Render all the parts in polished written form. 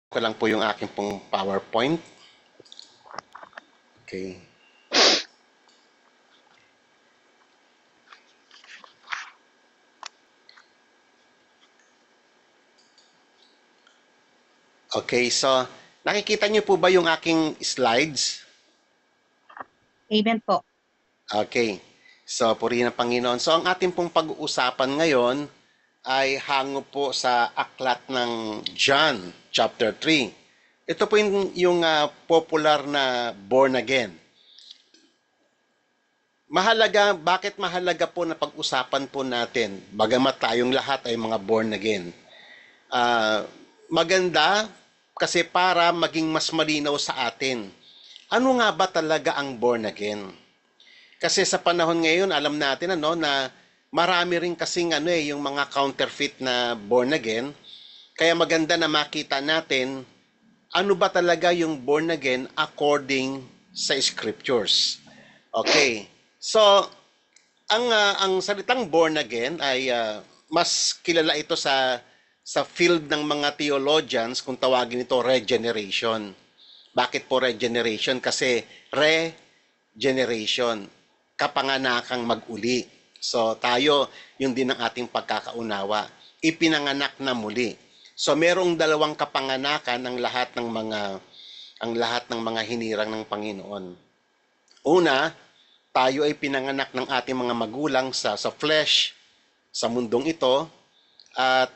Ko lang po yung aking pong PowerPoint. Okay. Okay, so nakikita niyo po ba yung aking slides? Amen po. Okay. So, purihin ng Panginoon. So, ang ating pong pag-uusapan ngayon ay hango po sa aklat ng John, chapter 3. Ito po yung popular na born again. Bakit mahalaga po na pag-usapan po natin, bagamat tayong lahat ay mga born again? Maganda kasi para maging mas malinaw sa atin. Ano nga ba talaga ang born again? Kasi sa panahon ngayon, alam natin na marami rin kasing yung mga counterfeit na born again. Kaya maganda na makita natin ano ba talaga yung born again according sa scriptures. Okay. So, ang salitang born again ay mas kilala ito sa field ng mga theologians kung tawagin ito regeneration. Bakit po regeneration? Kasi regeneration, kapanganakang mag-uli. So tayo, yun din ang ating pagkakaunawa. Ipinanganak na muli. So merong dalawang kapanganakan ang lahat ng mga hinirang ng Panginoon. Una, tayo ay pinanganak ng ating mga magulang sa flesh, sa mundong ito. At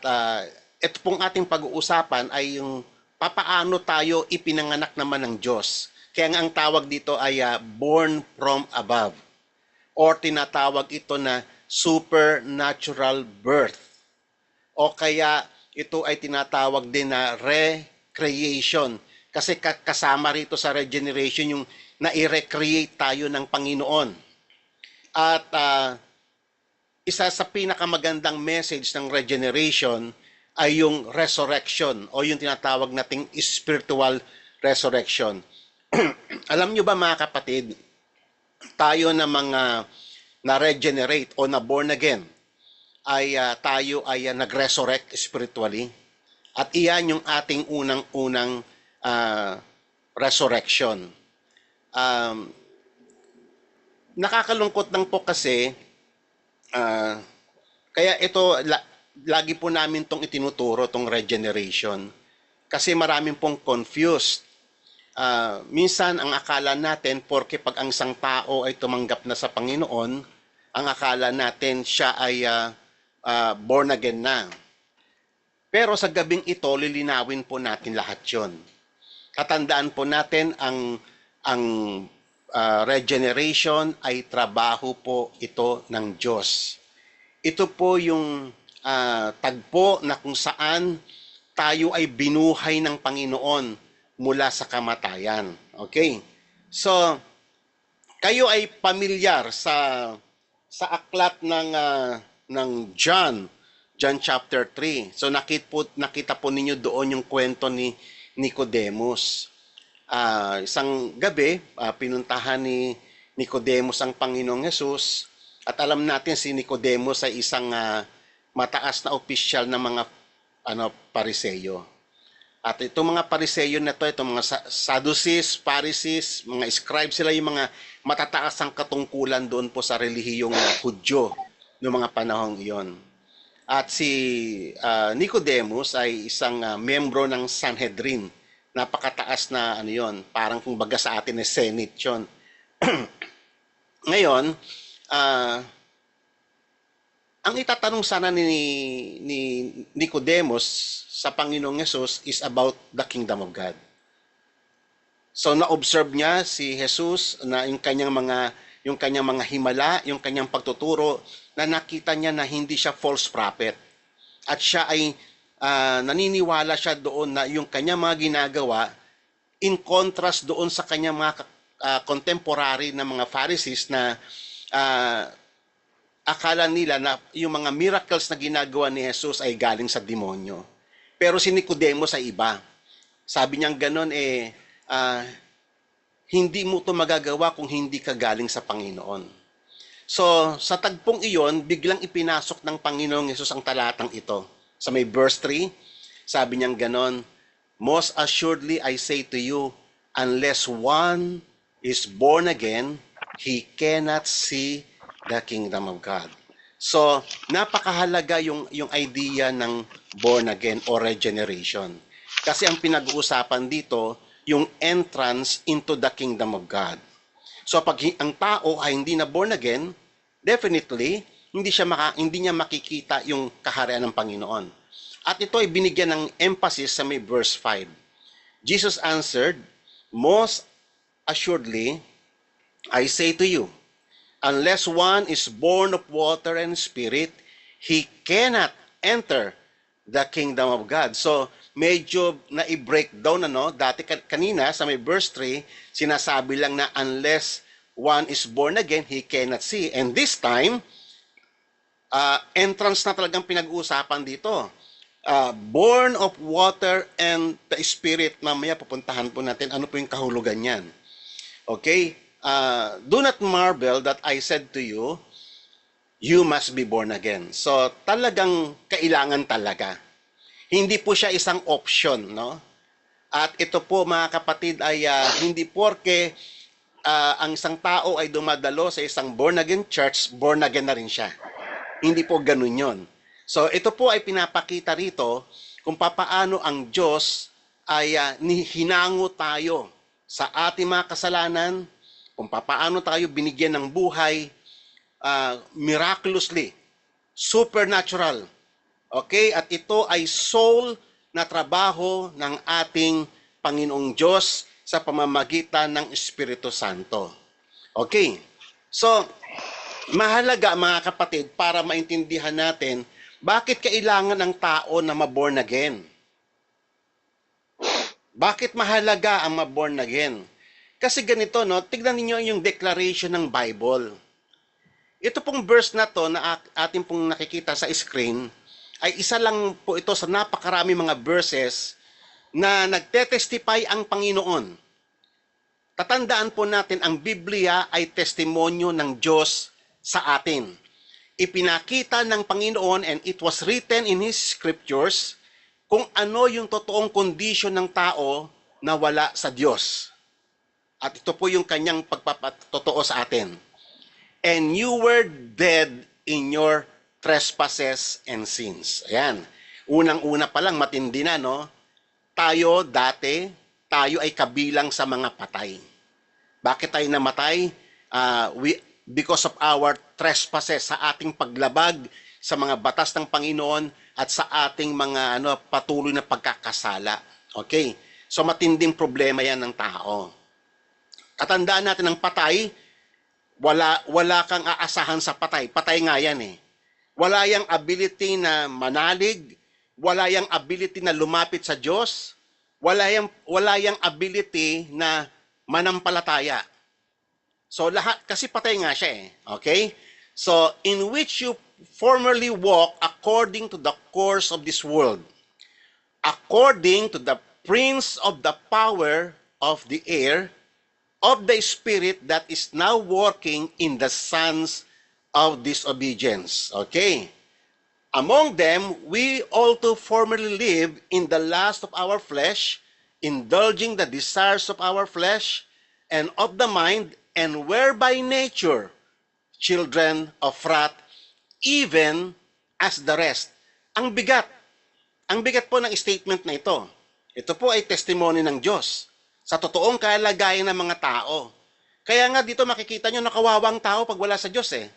ito pong ating pag-uusapan ay yung papaano tayo ipinanganak naman ng Diyos. Kaya nga ang tawag dito ay born from above. Or tinatawag ito na supernatural birth. O kaya ito ay tinatawag din na recreation. Kasi kasama rito sa regeneration yung na-recreate tayo ng Panginoon. At isa sa pinakamagandang message ng regeneration ay yung resurrection o yung tinatawag nating spiritual resurrection. Alam nyo ba mga kapatid, tayo na mga na-regenerate o na-born again, ay tayo ay nag-resurrect spiritually. At iyan yung ating unang-unang resurrection. Nakakalungkot lang po kasi, kaya ito, lagi po namin itong itinuturo, itong regeneration. Kasi maraming pong confused. Minsan, ang akala natin, porke pag ang isang tao ay tumanggap na sa Panginoon, ang akala natin siya ay born again na. Pero sa gabing ito, lilinawin po natin lahat yon. Katandaan po natin ang regeneration ay trabaho po ito ng Diyos. Ito po yung tagpo na kung saan tayo ay binuhay ng Panginoon mula sa kamatayan. Okay? So, kayo ay pamilyar sa aklat ng John chapter 3. So nakita po ninyo doon yung kwento ni Nicodemus. Isang gabi, pinuntahan ni Nicodemus ang Panginoong Hesus at alam natin si Nicodemus ay isang mataas na opisyal ng mga pariseyo. At itong mga pariseyo na to, itong mga Sadducees, Pharisees, mga scribes, sila yung mga matataas ang katungkulan doon po sa relihiyong Hudyo noong mga panahong iyon. At si Nicodemus ay isang membro ng Sanhedrin. Napakataas na parang kung baga sa atin ay Senate yun. Ngayon, ang itatanong sana ni Nicodemus sa Panginoong Yesus is about the kingdom of God. So na-observe niya si Jesus na yung kanyang mga himala, yung kanyang pagtuturo, na nakita niya na hindi siya false prophet. At siya ay naniniwala siya doon na yung kanyang mga ginagawa in contrast doon sa kanyang mga contemporary na mga Pharisees na akala nila na yung mga miracles na ginagawa ni Jesus ay galing sa demonyo. Pero si Nicodemus ay iba. Sabi niya gano'n, hindi mo ito magagawa kung hindi ka galing sa Panginoon. So, sa tagpong iyon, biglang ipinasok ng Panginoong Yesus ang talatang ito. Sa may verse 3, sabi niya gano'n, Most assuredly, I say to you, unless one is born again, he cannot see the kingdom of God. So, napakahalaga yung idea ng born again or regeneration. Kasi ang pinag-uusapan dito, yung entrance into the kingdom of God. So, pag ang tao ay hindi na born again, definitely, hindi niya makikita yung kaharian ng Panginoon. At ito ay binigyan ng emphasis sa may verse 5. Jesus answered, most assuredly, I say to you, unless one is born of water and spirit, he cannot enter the kingdom of God. So, medyo na-breakdown, dati kanina sa may verse 3, sinasabi lang na unless one is born again, he cannot see. And this time, entrance na talagang pinag-uusapan dito. Born of water and the Spirit. Mamaya pupuntahan po natin ano po yung kahulugan niyan. Okay? Do not marvel that I said to you, you must be born again. So, talagang kailangan talaga. Hindi po siya isang option, no? At ito po, mga kapatid, ay hindi porke ang isang tao ay dumadalo sa isang born again church, born again na rin siya. Hindi po ganun yon. So, ito po ay pinapakita rito kung papaano ang Diyos ay hinango tayo sa ating mga kasalanan, kung papaano tayo binigyan ng buhay miraculously, supernatural. Okay? At ito ay soul na trabaho ng ating Panginoong Diyos sa pamamagitan ng Espiritu Santo. Okay? So, mahalaga mga kapatid para maintindihan natin bakit kailangan ng tao na ma-born again? Bakit mahalaga ang ma-born again? Kasi ganito, no? Tignan niyo yung declaration ng Bible. Ito pong verse na to na ating pong nakikita sa screen ay isa lang po ito sa napakarami mga verses na nagte-testify ang Panginoon. Tatandaan po natin ang Biblia ay testimonyo ng Diyos sa atin. Ipinakita ng Panginoon and it was written in His scriptures kung ano yung totoong kondisyon ng tao na wala sa Diyos. At ito po yung kanyang pagpapatotoo sa atin. And you were dead in your trespasses and sins. Ayan. Unang-una pa lang matindi na, no? Tayo ay kabilang sa mga patay. Bakit tayo namatay? Because of our trespasses, sa ating paglabag sa mga batas ng Panginoon at sa ating mga patuloy na pagkakasala. Okay? So matinding problema yan ng tao. Katandaan natin ng patay, wala kang aasahan sa patay. Patay nga yan eh. Wala yang ability na manalig, wala yang ability na lumapit sa Diyos, wala yang ability na manampalataya. So lahat, kasi patay nga siya eh. Okay? So, in which you formerly walk according to the course of this world, according to the prince of the power of the air, of the spirit that is now working in the sons of disobedience. Okay? Among them, we also formerly lived in the lust of our flesh, indulging the desires of our flesh and of the mind, and were by nature children of wrath, even as the rest. Ang bigat po ng statement na ito. Ito po ay testimony ng Diyos sa totoong kalagayan ng mga tao. Kaya nga dito makikita nyo na kawawang tao pag wala sa Diyos eh.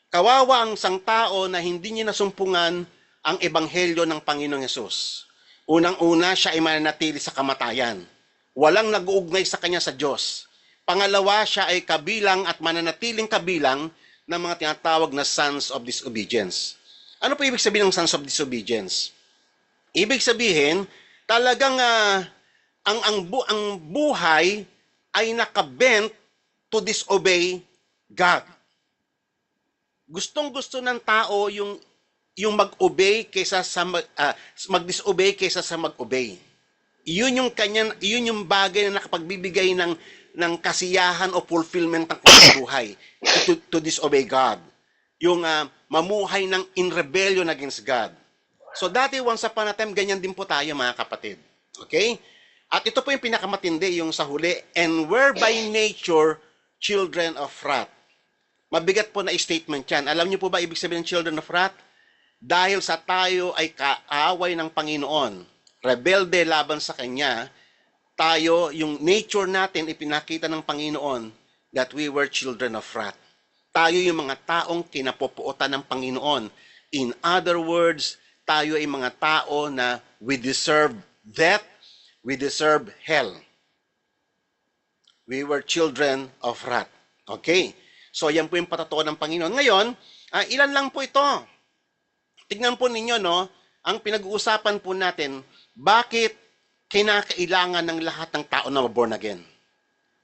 Kawawa ang isang tao na hindi niya nasumpungan ang ebanghelyo ng Panginoong Yesus. Unang-una, siya ay mananatili sa kamatayan. Walang nag-uugnay sa kanya sa Diyos. Pangalawa, siya ay kabilang at mananatiling kabilang ng mga tinatawag na sons of disobedience. Ano po ibig sabihin ng sons of disobedience? Ibig sabihin, talagang ang buhay ay nakabent to disobey God. Gustong-gusto ng tao yung mag-obey kaysa sa mag-disobey kaysa sa mag-obey. Yun yung bagay na nakapagbibigay ng kasiyahan o fulfillment ng buhay to disobey God. Yung mamuhay in rebellion against God. So dati once upon a time, ganyan din po tayo mga kapatid. Okay? At ito po yung pinakamatindi, yung sa huli, and were by nature children of wrath. Mabigat po na statement yan. Alam niyo po ba ibig sabihin ng children of wrath? Dahil sa tayo ay kaaway ng Panginoon, rebelde laban sa Kanya, tayo, yung nature natin, ipinakita ng Panginoon that we were children of wrath. Tayo yung mga taong kinapopuotan ng Panginoon. In other words, tayo ay mga tao na we deserve death, we deserve hell. We were children of wrath. Okay? So, yan po yung patotoo ng Panginoon. Ngayon, ilan lang po ito. Tignan po ninyo, no? Ang pinag-uusapan po natin, bakit kinakailangan ng lahat ng tao na born again?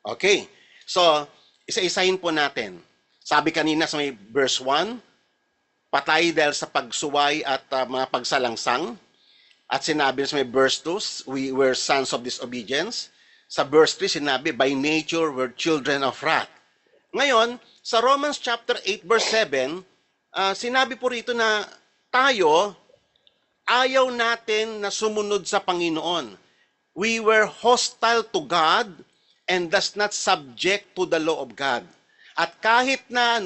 Okay. So, isa-isahin po natin. Sabi kanina sa may verse 1, patay dahil sa pagsuway at mga pagsalangsang. At sinabi sa may verse 2, we were sons of disobedience. Sa verse 3, sinabi, by nature we're children of wrath. Ngayon, sa Romans chapter 8 verse 7, sinabi po rito na tayo, ayaw natin na sumunod sa Panginoon. We were hostile to God and thus not subject to the law of God. At kahit na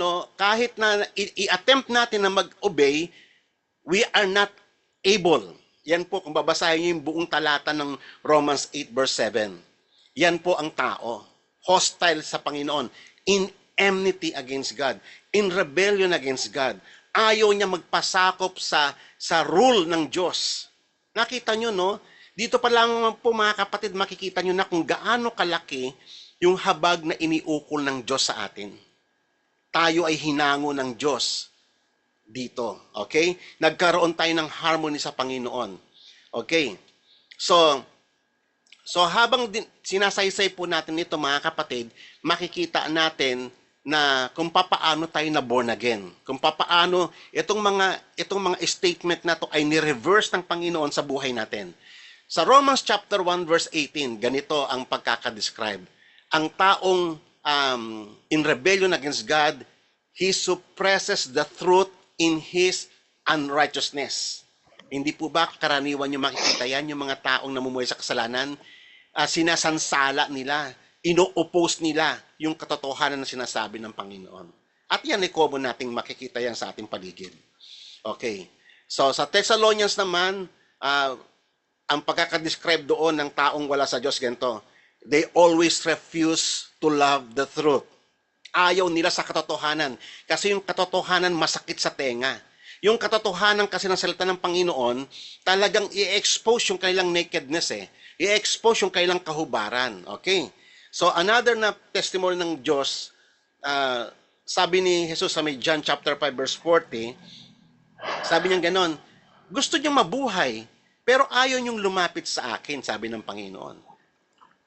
i-attempt natin na mag-obey, we are not able. Yan po, kung babasahin niyo yung buong talata ng Romans 8 verse 7. Yan po ang tao. Hostile sa Panginoon. In enmity against God. In rebellion against God. Ayaw niya magpasakop sa rule ng Diyos. Nakita nyo, no? Dito pa lang po mga kapatid, makikita nyo na kung gaano kalaki yung habag na iniukol ng Diyos sa atin. Tayo ay hinango ng Diyos dito. Okay? Nagkaroon tayo ng harmony sa Panginoon. Okay? So habang sinasaysay po natin ito mga kapatid, makikita natin na kung papaano tayo na born again. Kung papaano itong mga statement na to ay ni-reverse ng Panginoon sa buhay natin. Sa Romans chapter 1 verse 18, ganito ang pagkakadescribe. Ang taong in rebellion against God, he suppresses the truth in his unrighteousness. Hindi po ba karaniwan yung makikita yan, yung mga taong namumuhay sa kasalanan, sinasansala nila, ino-oppose nila yung katotohanan na sinasabi ng Panginoon. At yan ay common nating makikita yan sa ating paligid. Okay. So sa Thessalonians naman, ang pagkakadescribe doon ng taong wala sa Diyos ganito, they always refuse to love the truth. Ayaw nila sa katotohanan. Kasi yung katotohanan masakit sa tenga. Yung katotohanan kasi ng salita ng Panginoon, talagang i-expose yung kanilang nakedness I-expose yung kanilang kahubaran. Okay? So another na testimony ng Diyos, sabi ni Jesus sa may John chapter 5 verse 40, sabi niya ganon, gusto niyang mabuhay, pero ayaw niyong lumapit sa akin, sabi ng Panginoon.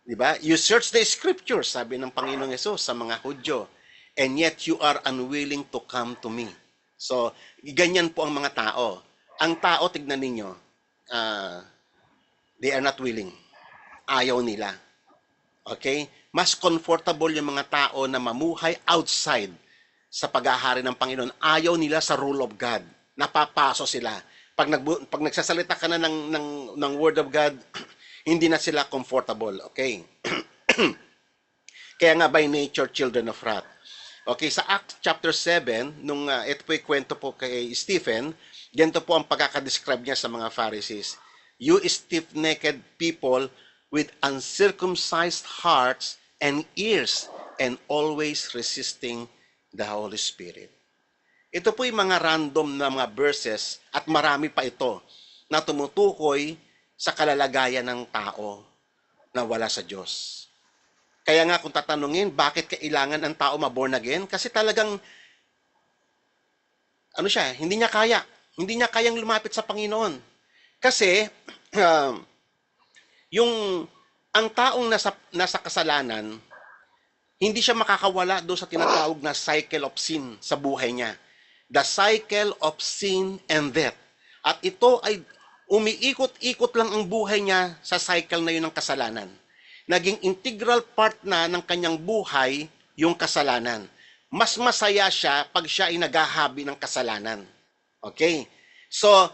Diba? You search the scriptures, sabi ng Panginoong Jesus sa mga Hudyo, and yet you are unwilling to come to me. So, ganyan po ang mga tao. Ang tao, tignan ninyo, they are not willing. Ayaw nila. Okay? Mas comfortable yung mga tao na mamuhay outside sa paghahari ng Panginoon. Ayaw nila sa rule of God. Napapaso sila. Pag nagsasalita ka na ng word of God, hindi na sila comfortable. Okay? Kaya nga by nature, children of wrath. Okay, sa Acts chapter 7, nung ito po yung kwento po kay Stephen, ganito po ang pagkakadescribe niya sa mga Pharisees. You stiff-necked people with uncircumcised hearts and ears and always resisting the Holy Spirit. Ito po yung mga random na mga verses at marami pa ito na tumutukoy sa kalalagayan ng tao na wala sa Diyos. Kaya nga kung tatanungin, bakit kailangan ang tao ma-born again? Kasi talagang, hindi niya kaya. Hindi niya kayang lumapit sa Panginoon. Kasi, ang taong nasa kasalanan, hindi siya makakawala doon sa tinatawag na cycle of sin sa buhay niya. The cycle of sin and death. At ito ay umiikot-ikot lang ang buhay niya sa cycle na yun ng kasalanan. Naging integral part na ng kanyang buhay yung kasalanan. Mas masaya siya pag siya ay naghahabi ng kasalanan. Okay? So,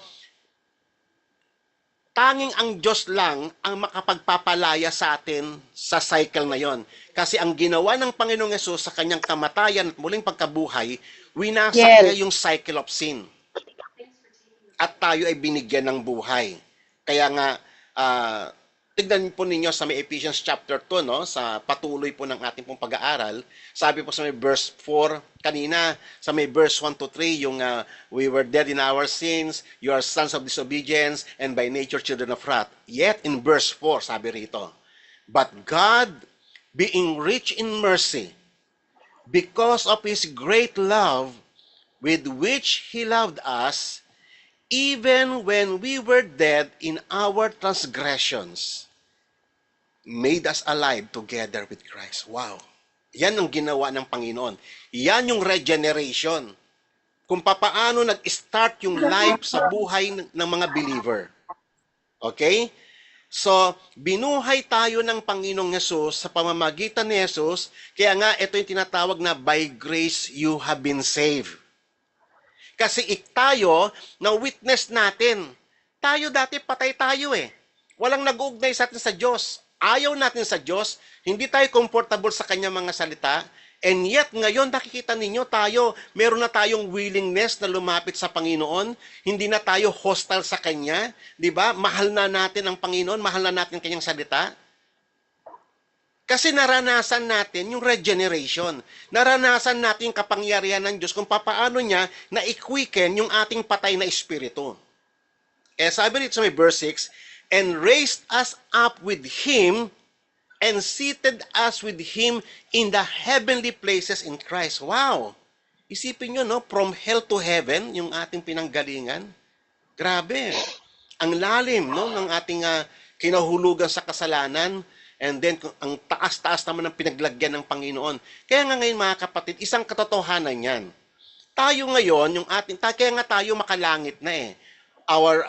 Tanging ang Diyos lang ang makapagpapalaya sa atin sa cycle na yon. Kasi ang ginawa ng Panginoong Yesus sa kanyang kamatayan at muling pagkabuhay, winasak Yes. niya yung cycle of sin. At tayo ay binigyan ng buhay. Kaya nga, tignan po ninyo sa may Ephesians chapter 2, no? Sa patuloy po ng ating pong pag-aaral, sabi po sa may verse 4 kanina, sa may verse 1 to 3, yung we were dead in our sins, you are sons of disobedience, and by nature children of wrath. Yet in verse 4, sabi rito, but God, being rich in mercy, because of His great love with which He loved us, even when we were dead in our transgressions, made us alive together with Christ. Wow. Yan ang ginawa ng Panginoon. Yan yung regeneration. Kung papaano nag-start yung life sa buhay ng mga believer. Okay? So, binuhay tayo ng Panginoong Yesus sa pamamagitan ni Yesus. Kaya nga, ito yung tinatawag na by grace you have been saved. Kasi tayo, na witness natin, tayo dati patay tayo eh. Walang nag-uugnay sa atin sa Diyos. Ayaw natin sa Diyos, hindi tayo comfortable sa kanyang mga salita, and yet ngayon nakikita ninyo tayo, meron na tayong willingness na lumapit sa Panginoon, hindi na tayo hostile sa Kanya, di ba? Mahal na natin ang Panginoon, mahal na natin kanyang salita. Kasi naranasan natin yung regeneration, naranasan natin yung kapangyarihan ng Diyos kung papaano niya na-quicken yung ating patay na espiritu. Eh sabi rito sa may verse 6, and raised us up with Him, and seated us with Him in the heavenly places in Christ. Wow! Isipin nyo, no? From hell to heaven, yung ating pinanggalingan. Grabe! Ang lalim, no? Ng ating kinahulugan sa kasalanan, and then ang taas-taas naman ng pinaglagyan ng Panginoon. Kaya nga ngayon, mga kapatid, isang katotohanan yan. Tayo ngayon, yung ating, kaya nga tayo makalangit na eh. Our,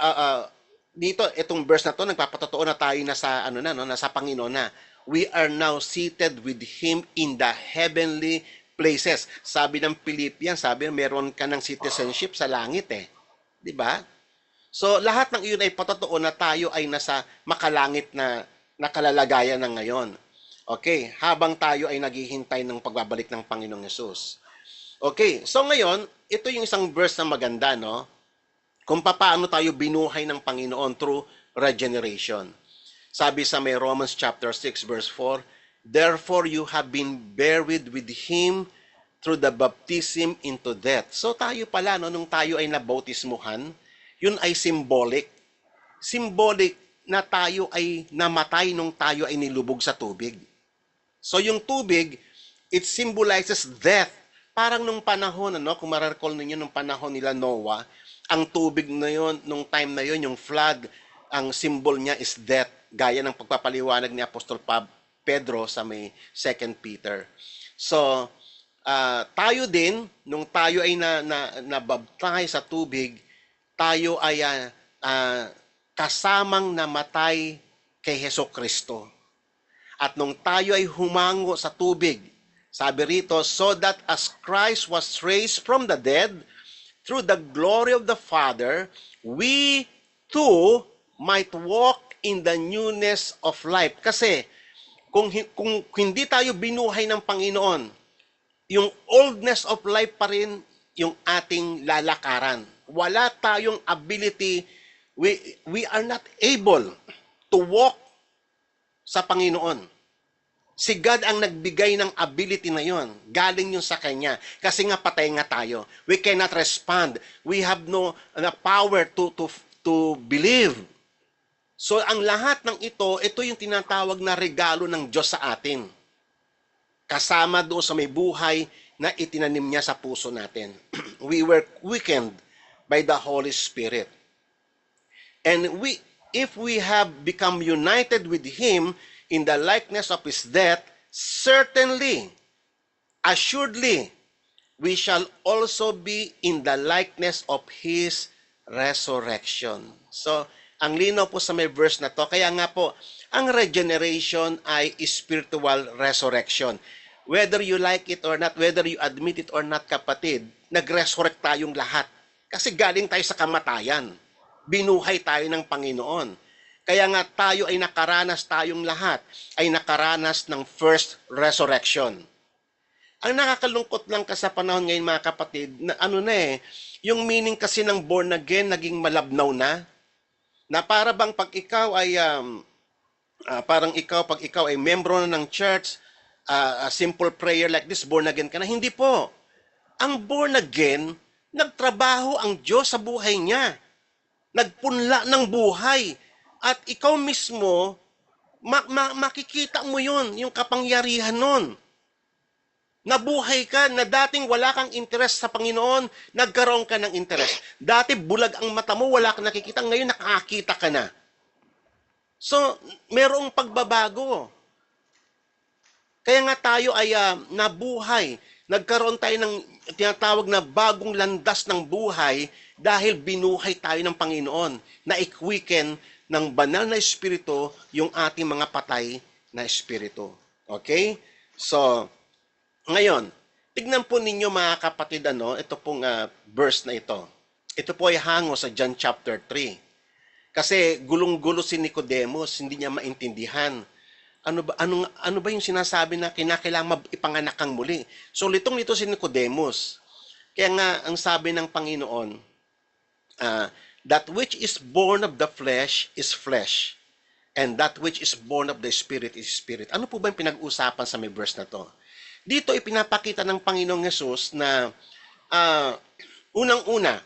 dito, itong verse na to, nagpapatotoo na tayo nasa, nasa Panginoon na. We are now seated with Him in the heavenly places. Sabi ng Philippians, sabi, meron ka ng citizenship sa langit eh. Di ba? So, lahat ng iyon ay patotoo na tayo ay nasa makalangit na nakalalagayan ng ngayon. Okay, habang tayo ay naghihintay ng pagbabalik ng Panginoong Yesus. Okay, so ngayon, ito yung isang verse na maganda, no? Kung paano tayo binuhay ng Panginoon through regeneration. Sabi sa may Romans chapter 6 verse 4, therefore you have been buried with Him through the baptism into death. So tayo pala, no, nung tayo ay nabautismuhan, yun ay symbolic. Symbolic na tayo ay namatay nung tayo ay nilubog sa tubig. So yung tubig, it symbolizes death. Parang nung panahon, kung ma-recall ninyo nung panahon nila Noah, ang tubig na yon, nung time na yon, yung flood, ang symbol niya is death. Gaya ng pagpapaliwanag ni Apostol Pedro sa may 2 Peter. So, tayo din, nung tayo ay nabaptize sa tubig, tayo ay kasamang namatay kay Hesukristo. At nung tayo ay humango sa tubig, sabi rito, so that as Christ was raised from the dead, through the glory of the Father, we too might walk in the newness of life. Kasi kung hindi tayo binuhay ng Panginoon, yung oldness of life pa rin yung ating lalakaran. Wala tayong ability, we are not able to walk sa Panginoon. Si God ang nagbigay ng ability na yon. Galing yun sa Kanya. Kasi nga patay nga tayo. We cannot respond. We have no power to believe. So ang lahat ng ito yung tinatawag na regalo ng Diyos sa atin. Kasama doon sa may buhay na itinanim niya sa puso natin. We were quickened by the Holy Spirit. And if we have become united with Him in the likeness of His death, certainly, assuredly, we shall also be in the likeness of His resurrection. So, ang linaw po sa may verse na to, kaya nga po, ang regeneration ay spiritual resurrection. Whether you like it or not, whether you admit it or not, kapatid, nag-resurrect tayong lahat. Kasi galing tayo sa kamatayan. Binuhay tayo ng Panginoon. Kaya nga tayong lahat ay nakaranas ng first resurrection. Ang nakakalungkot lang kasi sa panahon ngayon mga kapatid, na yung meaning kasi ng born again naging malabnaw na para bang pag ikaw ay pag ikaw ay membro na ng church, a simple prayer like this, born again ka na. Hindi po. Ang born again, nagtrabaho ang Diyos sa buhay niya. Nagpunla ng buhay. At ikaw mismo, makikita mo yun, yung kapangyarihan nun. Nabuhay ka na dating wala kang interest sa Panginoon, nagkaroon ka ng interest. Dati bulag ang mata mo, wala kang nakikita, ngayon nakakita ka na. So, merong pagbabago. Kaya nga tayo ay nabuhay. Nagkaroon tayo ng tinatawag na bagong landas ng buhay dahil binuhay tayo ng Panginoon na ikwiken ng banal na espiritu yung ating mga patay na espiritu. Okay? So, ngayon, tignan po ninyo mga kapatid, ito pong verse na ito. Ito po ay hango sa John chapter 3. Kasi gulong-gulo si Nicodemus, hindi niya maintindihan. Ano ba yung sinasabi na kinakailangan ipanganak kang muli? So litong nito si Nicodemus. Kaya nga ang sabi ng Panginoon, that which is born of the flesh is flesh, and that which is born of the spirit is spirit. Ano po ba yung pinag-usapan sa may verse na to? Dito ipinapakita ng Panginoong Hesus na unang-una,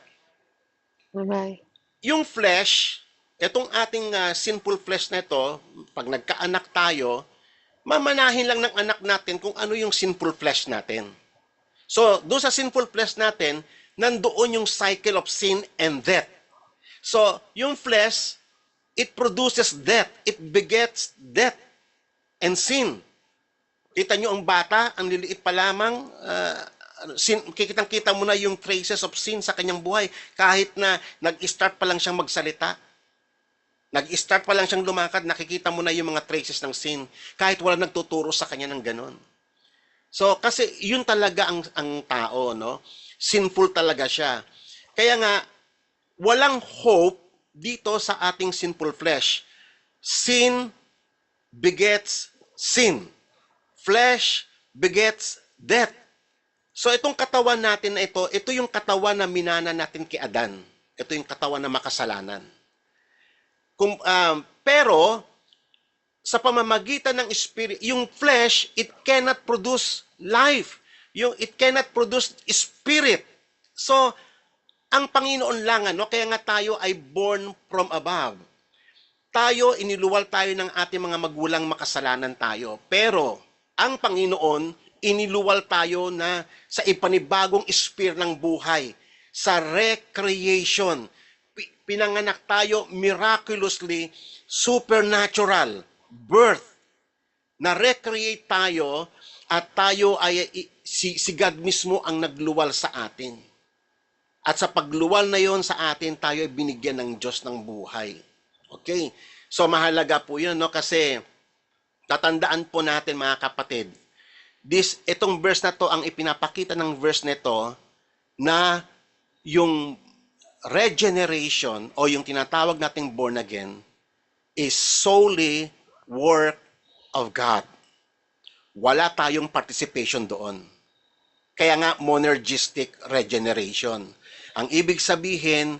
yung flesh, itong ating sinful flesh na ito, pag nagkaanak tayo, mamanahin lang ng anak natin kung ano yung sinful flesh natin. So, doon sa sinful flesh natin, nandoon yung cycle of sin and death. So, yung flesh, it produces death. It begets death and sin. Kita nyo ang bata, ang liliit pa lamang, kikitang-kita mo na yung traces of sin sa kanyang buhay. Kahit na nag-start pa lang siyang magsalita, nag-start pa lang siyang lumakad, nakikita mo na yung mga traces ng sin. Kahit wala nagtuturo sa kanya ng ganon. So, kasi yun talaga ang tao, no? Sinful talaga siya. Kaya nga, walang hope dito sa ating sinful flesh. Sin begets sin. Flesh begets death. So itong katawan natin na ito yung katawan na minana natin kay Adan. Ito yung katawan na makasalanan. Pero sa pamamagitan ng spirit, yung flesh, it cannot produce life. It cannot produce spirit. So ang Panginoon lang, kaya nga tayo ay born from above. Iniluwal tayo ng ating mga magulang, makasalanan tayo. Pero ang Panginoon, iniluwal tayo na sa ipanibagong spirit ng buhay, sa recreation. Pinanganak tayo miraculously, supernatural, birth. Na-recreate tayo at tayo ay si God mismo ang nagluwal sa atin. At sa pagluwal na yon sa atin, tayo ay binigyan ng Diyos ng buhay. Okay? So mahalaga po yun, kasi tatandaan po natin mga kapatid, itong verse na to, ang ipinapakita ng verse nito na yung regeneration o yung tinatawag nating born again is solely work of God. Wala tayong participation doon. Kaya nga monergistic regeneration. Ang ibig sabihin,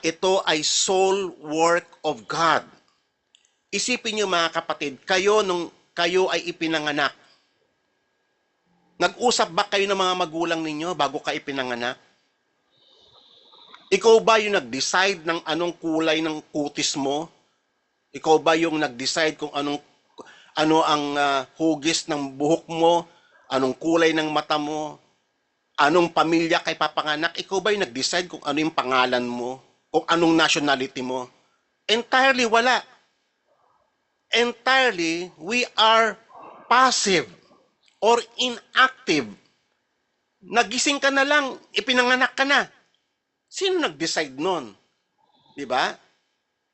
ito ay soul work of God. Isipin niyo mga kapatid, nung kayo ay ipinanganak, nag-usap ba kayo ng mga magulang ninyo bago ka ipinanganak? Ikaw ba yung nag-decide ng anong kulay ng kutis mo? Ikaw ba yung nag-decide kung ano ang hugis ng buhok mo? Anong kulay ng mata mo? Anong pamilya kay papanganak? Ikaw ba yung nag-decide kung ano yung pangalan mo? Kung anong nationality mo? Entirely wala. Entirely, we are passive or inactive. Nagising ka na lang, ipinanganak ka na. Sino nag-decide nun? Diba?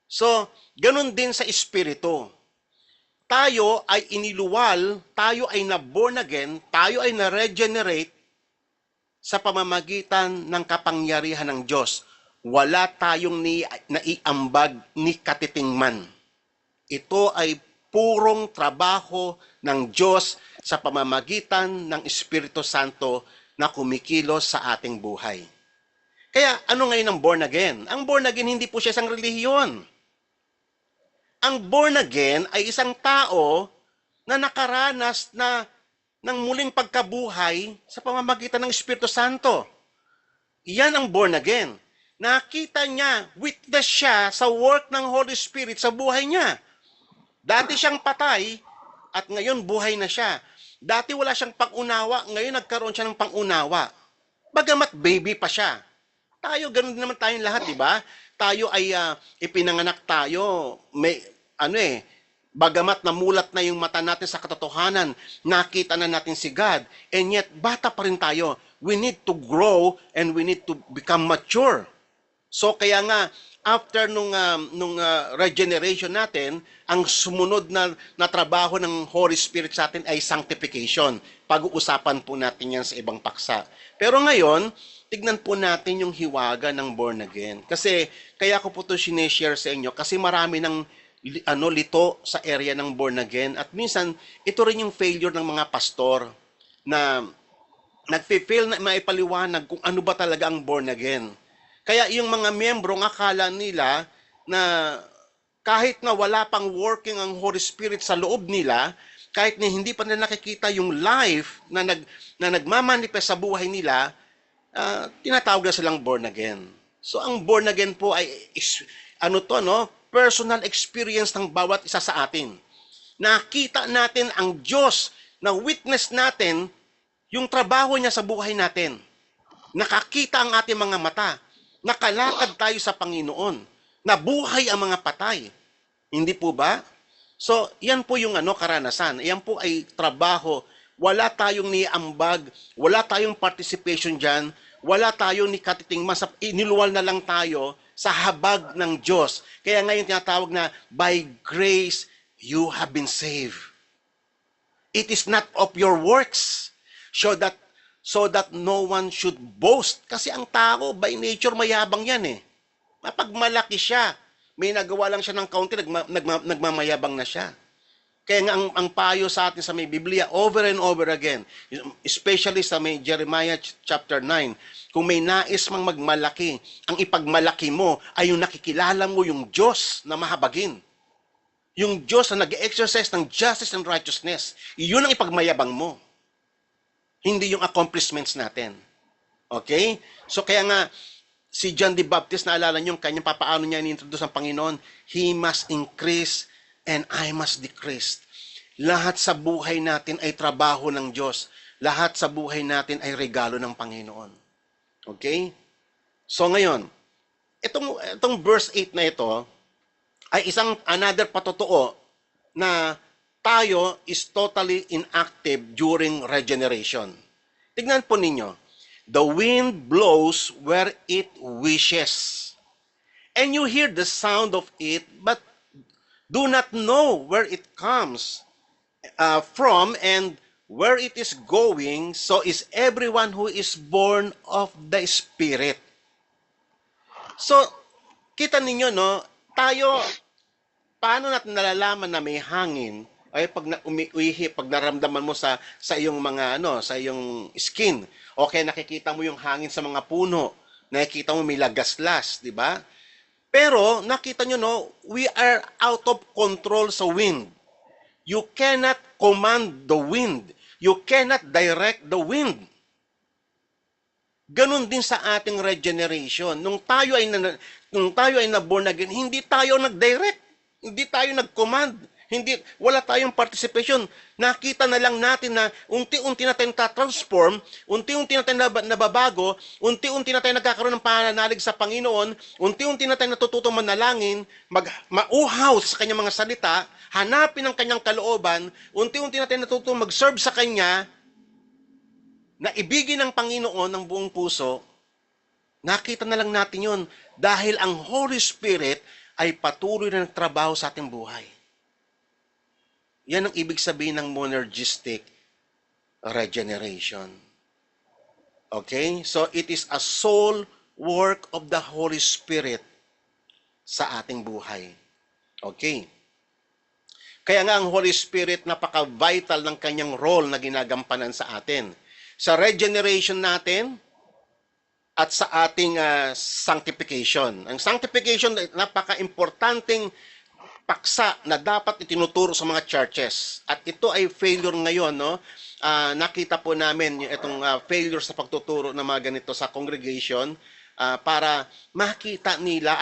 So, ganun din sa espiritu. Tayo ay iniluwal, tayo ay na-born again, tayo ay na-regenerate sa pamamagitan ng kapangyarihan ng Diyos. Wala tayong naiambag ni katitingman. Ito ay purong trabaho ng Diyos sa pamamagitan ng Espiritu Santo na kumikilos sa ating buhay. Kaya ano ngayon ang born again? Ang born again hindi po siya isang relihiyon. Ang born again ay isang tao na nakaranas ng muling pagkabuhay sa pamamagitan ng Espiritu Santo. Yan ang born again. Nakita niya, witness siya sa work ng Holy Spirit sa buhay niya. Dati siyang patay at ngayon buhay na siya. Dati wala siyang pangunawa, ngayon nagkaroon siya ng pangunawa. Bagamat baby pa siya. Tayo, ganun din naman tayong lahat, di ba? Tayo ay ipinanganak tayo, bagamat namulat na yung mata natin sa katotohanan, nakita na natin si God, and yet bata pa rin tayo. We need to grow and we need to become mature. So kaya nga, after nung regeneration natin, ang sumunod na trabaho ng Holy Spirit sa atin ay sanctification. Pag-uusapan po natin yan sa ibang paksa. Pero ngayon, tignan po natin yung hiwaga ng born again. Kasi, kaya ko po ito sineshare sa inyo, kasi marami ng lito sa area ng born again. At minsan, ito rin yung failure ng mga pastor na nagpe-fail na maipaliwanag kung ano ba talaga ang born again. Kaya yung mga miyembro ng akala nila na kahit na wala pang working ang Holy Spirit sa loob nila, kahit na hindi pa nila nakikita yung life na nagmamanifest sa buhay nila, tinatawag na silang born again. So ang born again po ay personal experience ng bawat isa sa atin. Nakita natin ang Diyos, na witness natin yung trabaho niya sa buhay natin. Nakakita ang ating mga mata. Nakalakad tayo sa Panginoon. Nabuhay ang mga patay. Hindi po ba? So, yan po yung karanasan. Yan po ay trabaho. Wala tayong niambag, wala tayong participation dyan, wala tayong nikatitingman, iniluwal na lang tayo sa habag ng Diyos. Kaya ngayon tinatawag na, by grace, you have been saved. It is not of your works, so that no one should boast. Kasi ang tao, by nature, mayabang yan eh. Kapag malaki siya, may nagawa lang siya ng kaunti, nagmamayabang na siya. Kaya nga ang payo sa atin sa may Biblia, over and over again, especially sa may Jeremiah chapter 9, kung may nais mang magmalaki, ang ipagmalaki mo ay yung nakikilala mo yung Diyos na mahabagin. Yung Diyos na nag-exercise ng justice and righteousness. Iyon ang ipagmayabang mo. Hindi yung accomplishments natin. Okay? So kaya nga, si John the Baptist, naalala niyo yung kanyang papaano niya inintroduce ang Panginoon, He must increase and I must decrease. Lahat sa buhay natin ay trabaho ng Diyos. Lahat sa buhay natin ay regalo ng Panginoon. Okay? So ngayon, itong verse 8 na ito, ay another patotoo na tayo is totally inactive during regeneration. Tignan po ninyo. The wind blows where it wishes. And you hear the sound of it, but do not know where it comes from and where it is going. So is everyone who is born of the Spirit. So, kita ninyo, tayo, paano natin nalalaman na may hangin? Ay pag pag naramdaman mo sa iyong mga sa iyong skin, okay, nakikita mo yung hangin sa mga puno, nakikita mo may lagaslas, di ba? Pero nakita nyo, we are out of control sa wind. You cannot command the wind. You cannot direct the wind. Ganon din sa ating regeneration. Nung tayo ay na-born again, hindi tayo nag-direct. Hindi tayo nag-command. Wala tayong participation. Nakita na lang natin na unti-unti na tayong transform, unti-unti na tayong nababago, unti-unti na tayong nagkakaroon ng pananalig sa Panginoon, unti-unti na tayong natututong manalangin, mauhaw sa kanyang mga salita, hanapin ang kanyang kalooban, unti-unti na tayong natututong mag-serve sa kanya, na ibigin ng Panginoon ng buong puso. Nakita na lang natin yun dahil ang Holy Spirit ay patuloy na nagtrabaho sa ating buhay. Yan ang ibig sabihin ng monergistic regeneration. Okay? So it is a soul work of the Holy Spirit sa ating buhay. Okay? Kaya nga ang Holy Spirit napaka-vital ng kanyang role na ginagampanan sa atin. Sa regeneration natin at sa ating sanctification. Ang sanctification, napaka-importanting paksa na dapat itinuturo sa mga churches. At ito ay failure ngayon, no? Nakita po namin yung itong failure sa pagtuturo ng mga ganito sa congregation para makita nila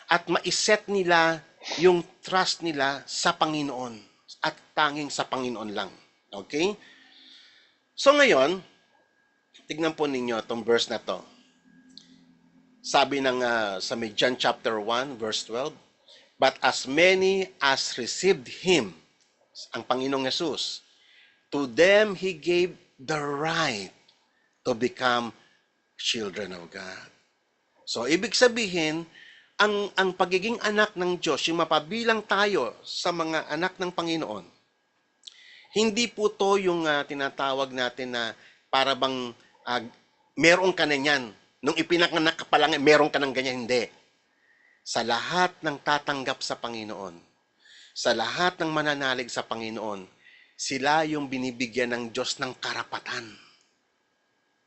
at maiset nila yung trust nila sa Panginoon at tanging sa Panginoon lang. Okay? So ngayon, tignan po ninyo itong verse na to. Sabi ng sa John chapter 1 verse 12, but as many as received Him, ang Panginoong Yesus, to them He gave the right to become children of God. So, ibig sabihin, ang pagiging anak ng Diyos, yung mapabilang tayo sa mga anak ng Panginoon, hindi po to yung tinatawag natin na para bang meron ka na yan. Nung ipinanganak ka pa lang, meron ka ng ganyan. Hindi. Sa lahat ng tatanggap sa Panginoon, sa lahat ng mananalig sa Panginoon, sila yung binibigyan ng Diyos ng karapatan.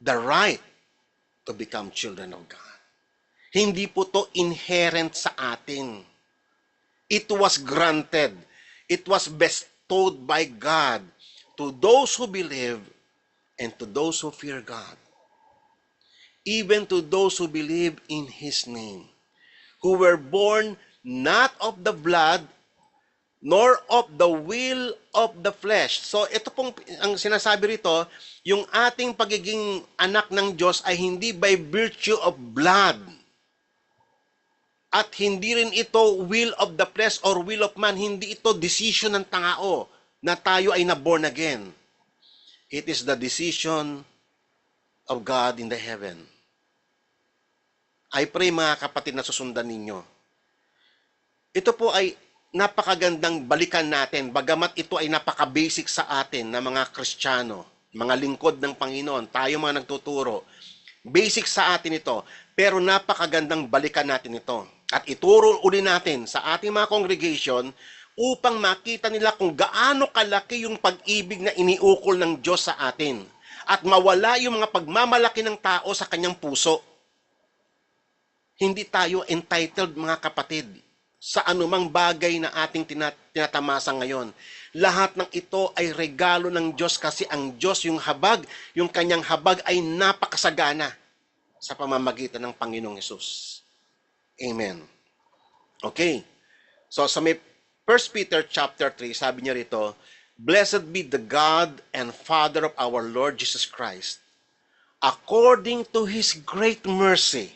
The right to become children of God. Hindi po to inherent sa atin. It was granted. It was bestowed by God to those who believe and to those who fear God. Even to those who believe in His name, who were born not of the blood, nor of the will of the flesh. So ito pong ang sinasabi rito, yung ating pagiging anak ng Diyos ay hindi by virtue of blood. At hindi rin ito will of the flesh or will of man. Hindi ito decision ng tao na tayo ay na-born again. It is the decision of God in the heaven. I pray mga kapatid na susundan ninyo. Ito po ay napakagandang balikan natin, bagamat ito ay napaka-basic sa atin na mga Kristiyano, mga lingkod ng Panginoon, tayo mga nagtuturo. Basic sa atin ito, pero napakagandang balikan natin ito. At ituro uli natin sa ating mga congregation upang makita nila kung gaano kalaki yung pag-ibig na iniukol ng Diyos sa atin. At mawala yung mga pagmamalaki ng tao sa kanyang puso. Hindi tayo entitled, mga kapatid, sa anumang bagay na ating tinatamasa ngayon. Lahat ng ito ay regalo ng Diyos kasi ang Diyos, yung habag, yung kanyang habag ay napakasagana sa pamamagitan ng Panginoong Yesus. Amen. Okay. So sa may 1 Peter chapter 3, sabi niya rito, blessed be the God and Father of our Lord Jesus Christ. According to His great mercy,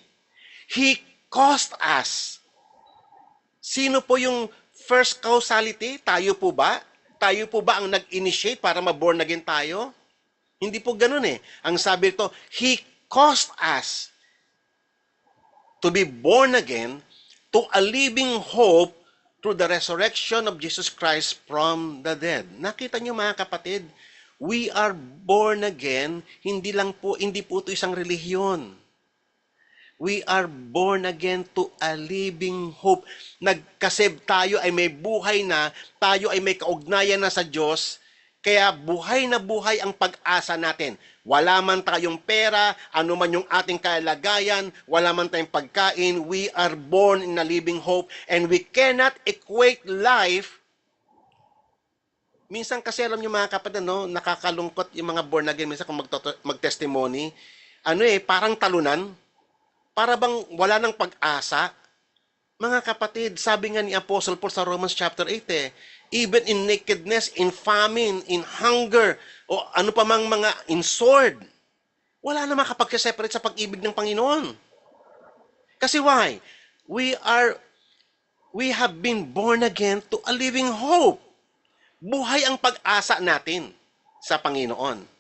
He caused us. Sino po yung first causality? Tayo po ba? Tayo po ba ang nag-initiate para ma-born again tayo? Hindi po ganun eh. Ang sabi ito, He caused us to be born again to a living hope through the resurrection of Jesus Christ from the dead. Nakita niyo mga kapatid, we are born again, hindi po ito isang relihiyon. We are born again to a living hope. Nagkasave tayo ay may buhay na, tayo ay may kaugnayan na sa Diyos, kaya buhay na buhay ang pag-asa natin. Wala man tayong pera, ano man yung ating kalagayan, wala man tayong pagkain, we are born in a living hope and we cannot equate life. Minsan kasi alam niyo mga kapatid, no, nakakalungkot yung mga born again, minsan kung mag-testimony, parang talunan. Para bang wala ng pag-asa? Mga kapatid, sabi nga ni Apostle Paul sa Romans chapter 8, even in nakedness, in famine, in hunger, o ano pa mang mga in sword, wala na makapag-separate sa pag-ibig ng Panginoon. Kasi why? We have been born again to a living hope. Buhay ang pag-asa natin sa Panginoon.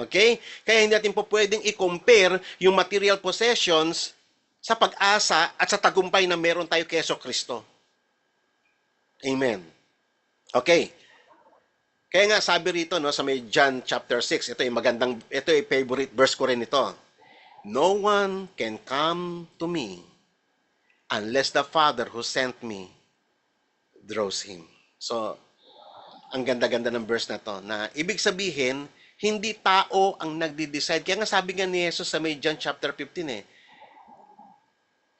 Okay? Kaya hindi natin po pwedeng i-compare yung material possessions sa pag-asa at sa tagumpay na meron tayo kay Jesucristo. Amen. Okay. Kaya nga sabi rito no sa may John chapter 6, ito ay favorite verse ko rin ito. No one can come to me unless the Father who sent me draws him. So, ang ganda-ganda ng verse na to, na ibig sabihin, hindi tao ang nagdi-decide. Kaya nga sabi nga ni Jesus sa may John chapter 15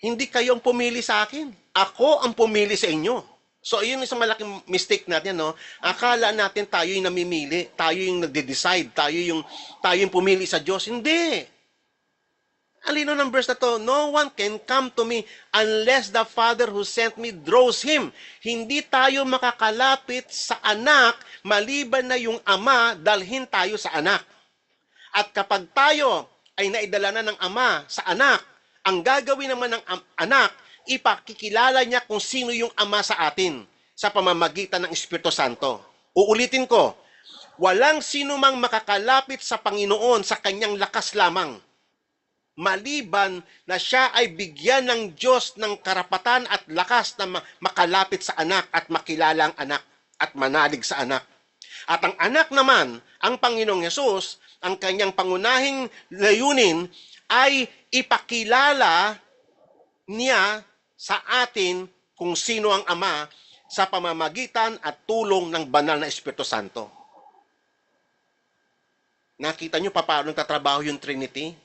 hindi kayo ang pumili sa akin. Ako ang pumili sa inyo. So, yun isang malaking mistake natin, no? Akala natin tayo yung namimili, tayo yung nagde-decide, tayo yung pumili sa Diyos. Hindi. Alino ng verse na to, no one can come to me unless the Father who sent me draws him. Hindi tayo makakalapit sa anak maliban na yung ama dalhin tayo sa anak. At kapag tayo ay naidala na ng ama sa anak, ang gagawin naman ng anak, ipakikilala niya kung sino yung ama sa atin sa pamamagitan ng Espiritu Santo. Uulitin ko, walang sino mang makakalapit sa Panginoon sa kanyang lakas lamang, maliban na siya ay bigyan ng Diyos ng karapatan at lakas na makalapit sa anak at makilala ang anak at manalig sa anak. At ang anak naman, ang Panginoong Hesus, ang kanyang pangunahing layunin ay ipakilala niya sa atin kung sino ang Ama sa pamamagitan at tulong ng banal na Espiritu Santo. Nakita niyo pa paano nagtatrabaho yung Trinity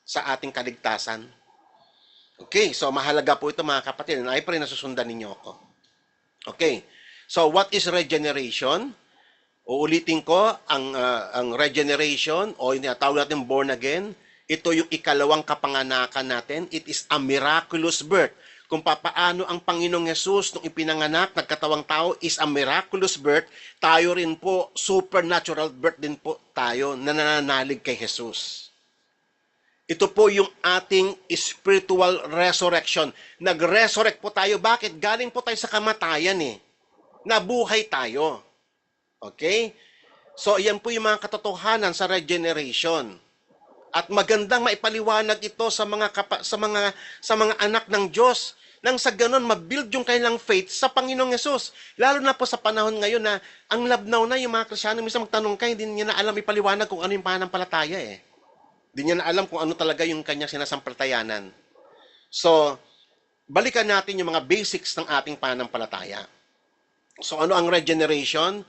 sa ating kaligtasan? Okay, so mahalaga po ito mga kapatid. I pray na susundan ninyo ako. Okay, so what is regeneration? Uulitin ko, ang regeneration o yung tawag natin born again, ito yung ikalawang kapanganakan natin. It is a miraculous birth. Kung papaano ang Panginoong Hesus nung ipinanganak, nagkatawang tao, is a miraculous birth. Tayo rin po, supernatural birth din po tayo na nananalig kay Hesus. Ito po yung ating spiritual resurrection. Nag-resurrect po tayo. Bakit? Galing po tayo sa kamatayan Nabuhay tayo. Okay? So, yan po yung mga katotohanan sa regeneration. At magandang maipaliwanag ito sa mga anak ng Diyos nang sa ganon mabuild yung kanilang faith sa Panginoong Hesus. Lalo na po sa panahon ngayon na ang labnaw na yung mga Kristyano, minsan magtanong kayo, hindi niya na alam ipaliwanag kung ano yung pananampalataya Hindi niya na alam kung ano talaga yung kanyang sinasampalatayanan. So, balikan natin yung mga basics ng ating pananampalataya. So, ano ang regeneration?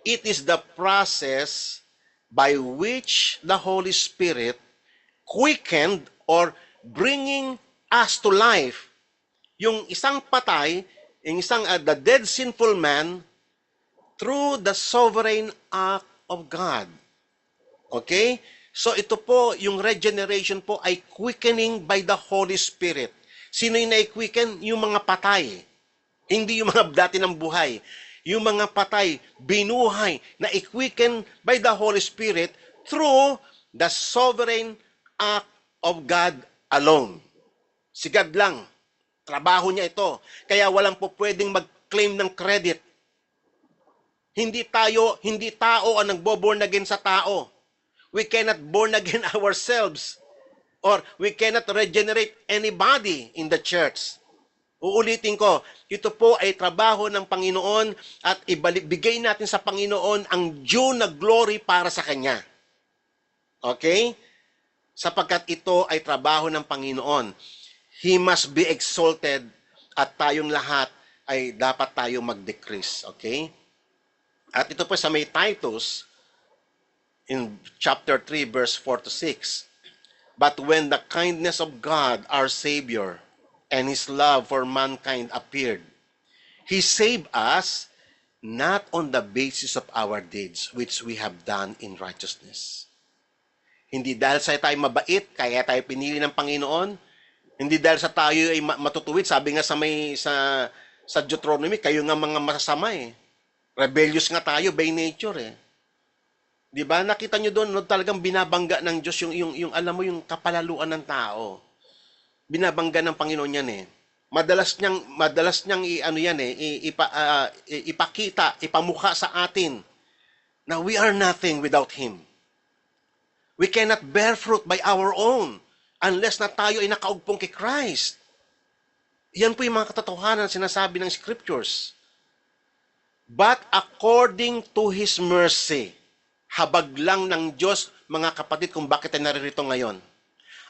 It is the process by which the Holy Spirit quickened or bringing us to life. Yung isang patay, yung isang the dead sinful man through the sovereign act of God. Okay? So ito po, yung regeneration po ay quickening by the Holy Spirit. Sino yung na-quicken? Yung mga patay. Hindi yung mga dati ng buhay. Yung mga patay, binuhay, na-quicken by the Holy Spirit through the sovereign act of God alone. Si God lang. Trabaho niya ito. Kaya walang po pwedeng mag-claim ng credit. Hindi tao ang nagbo-born again sa tao. We cannot born again ourselves. Or we cannot regenerate anybody in the church. Uulitin ko, ito po ay trabaho ng Panginoon at ibigay natin sa Panginoon ang due na glory para sa Kanya. Okay? Sapagkat ito ay trabaho ng Panginoon. He must be exalted at tayong lahat ay dapat tayo mag-decrease. Okay? At ito po sa may Titus, in chapter 3, verse 4 to 6. But when the kindness of God, our Savior, and His love for mankind appeared, He saved us not on the basis of our deeds, which we have done in righteousness. Hindi dahil sa tayo mabait, kaya tayo pinili ng Panginoon. Hindi dahil sa tayo ay matutuwid. Sabi nga sa Deuteronomy, kayo nga mga masasama Rebellious nga tayo by nature Di ba? Nakita nyo doon, talagang binabangga ng Diyos yung alam mo, yung kapalaluan ng tao. Binabangga ng Panginoon yan Madalas niyang ipakita, ipamukha sa atin na we are nothing without Him. We cannot bear fruit by our own unless na tayo ay nakaugpong kay Christ. Yan po yung mga katotohanan sinasabi ng Scriptures. But according to His mercy, habag lang ng Diyos, mga kapatid, kung bakit tayo naririto ngayon.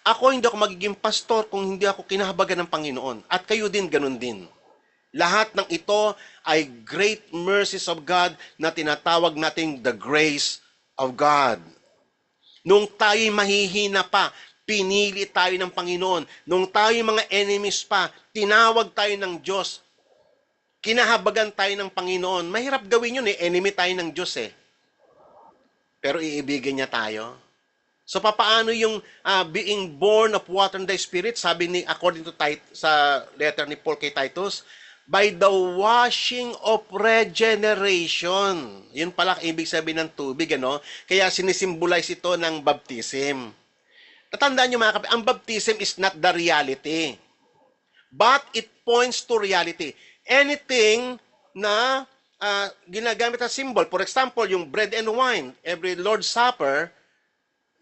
Ako hindi ako magiging pastor kung hindi ako kinahabagan ng Panginoon. At kayo din, ganun din. Lahat ng ito ay great mercies of God na tinatawag nating the grace of God. Nung tayo'y mahihina pa, pinili tayo ng Panginoon. Nung tayo'y mga enemies pa, tinawag tayo ng Diyos. Kinahabagan tayo ng Panginoon. Mahirap gawin yun eh. Enemy tayo ng Diyos eh. Pero iibigin niya tayo. So papaano yung being born of water and the Spirit? Sabi ni according to sa letter ni Paul kay Titus, by the washing of regeneration. Yun pala ibig sabihin ng tubig, ano? Kaya sinisimbolize ito ng baptism. Tatandaan niyo mga kapatid, ang baptism is not the reality. But it points to reality. Anything na ginagamit na symbol, for example, yung bread and wine, every Lord's Supper,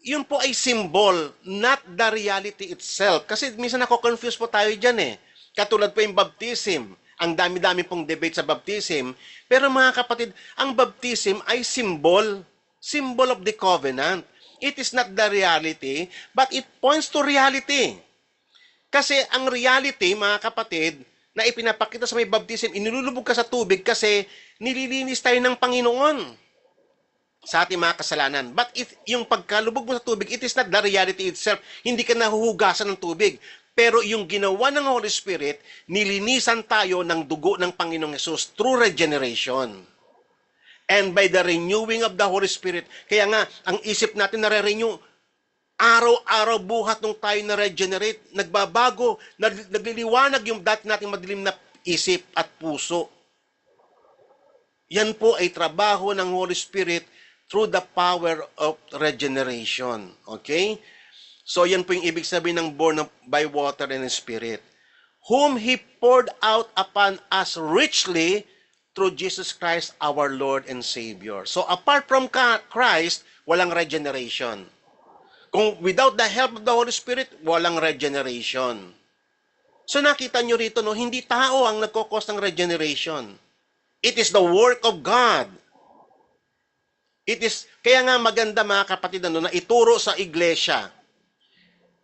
yun po ay symbol, not the reality itself. Kasi minsan nako-confuse po tayo dyan eh. Katulad po yung baptism. Ang dami-dami pong debate sa baptism. Pero mga kapatid, ang baptism ay symbol. Symbol of the covenant. It is not the reality, but it points to reality. Kasi ang reality, mga kapatid, na ipinapakita sa may baptism, inilulubog ka sa tubig kasi nililinis tayo ng Panginoon sa ating mga kasalanan. But yung pagkalubog mo sa tubig, it is not the reality itself. Hindi ka nahuhugasan ng tubig. Pero yung ginawa ng Holy Spirit, nilinisan tayo ng dugo ng Panginoong Hesus through regeneration. And by the renewing of the Holy Spirit, kaya nga, ang isip natin nare-renew, araw-araw buhat nung tayo na-regenerate, nagbabago, nagliliwanag yung dati nating madilim na isip at puso. Yan po ay trabaho ng Holy Spirit through the power of regeneration. Okay? So, yan po yung ibig sabihin ng born by water and Spirit. Whom He poured out upon us richly through Jesus Christ, our Lord and Savior. So, apart from Christ, walang regeneration. Kung without the help of the Holy Spirit, walang regeneration. So, nakita nyo rito, no, hindi tao ang nagkukos ng regeneration. It is the work of God. It is, kaya nga maganda mga kapatid na ituro sa iglesia,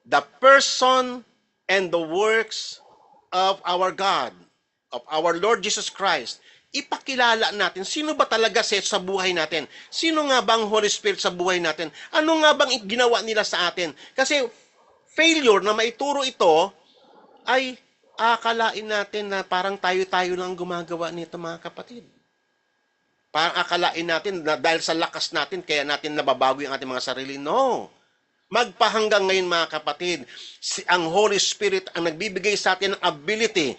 the person and the works of our God, of our Lord Jesus Christ, ipakilala natin, sino ba talaga sa buhay natin? Sino nga bang Holy Spirit sa buhay natin? Ano nga bang ginawa nila sa atin? Kasi failure na maituro ito, ay akalain natin na parang tayo-tayo lang gumagawa nito mga kapatid. Parang akalain natin na dahil sa lakas natin, kaya natin nababago yung ating mga sarili. No. Magpahanggang ngayon mga kapatid, ang Holy Spirit ang nagbibigay sa atin ng ability.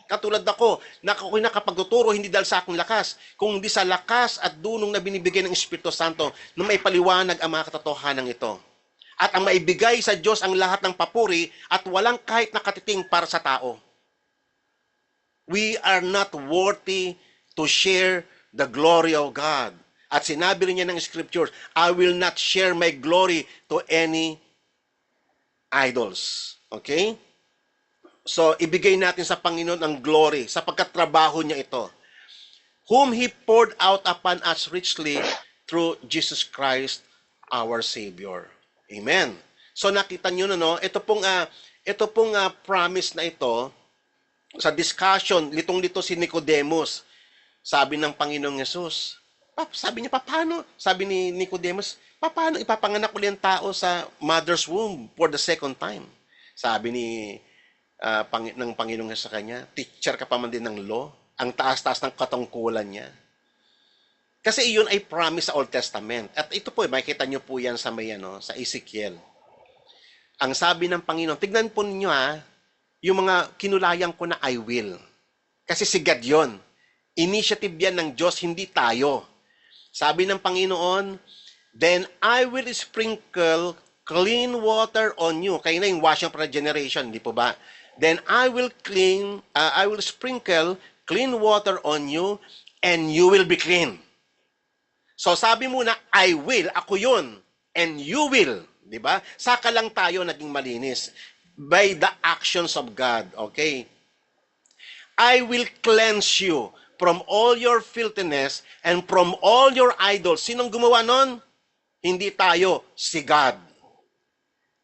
Katulad ako, ako'y nakapagtuturo hindi dahil sa aking lakas, kundi sa lakas at dunong na binibigay ng Espiritu Santo na may paliwanag ang mga katotohanan ito. At ang maibigay sa Diyos ang lahat ng papuri at walang kahit nakatiting para sa tao. We are not worthy to share the glory of God. At sinabi rin niya ng Scriptures, I will not share my glory to any idols. Okay? So, ibigay natin sa Panginoon ang glory sapagkat trabaho niya ito. Whom He poured out upon us richly through Jesus Christ, our Savior. Amen. So, nakita niyo na, no? Ito pong promise na ito, sa discussion, litong-lito si Nicodemus, sabi ng Panginoong Hesus, sabi niya, paano? Sabi ni Nicodemus, paano ipapanganak ulit ang tao sa mother's womb for the second time? Sabi ng Panginoong Hesus sa kanya, teacher ka pa man din ng law, ang taas-taas ng katungkulan niya. Kasi iyon ay promise sa Old Testament. At ito po, makikita niyo po yan sa sa Ezekiel. Ang sabi ng Panginoon, tignan po ninyo yung mga kinulayan ko na I will. Kasi si God yun. Initiative yan ng Diyos, hindi tayo. Sabi ng Panginoon, then I will sprinkle clean water on you. Kaya na yung washing for regeneration, di po ba? Then I will sprinkle clean water on you and you will be clean. So sabi muna, I will, ako yun, and you will. Di ba? Saka lang tayo naging malinis. By the actions of God. Okay? I will cleanse you from all your filthiness and from all your idols. Sinong gumawa nun? Hindi tayo, si God.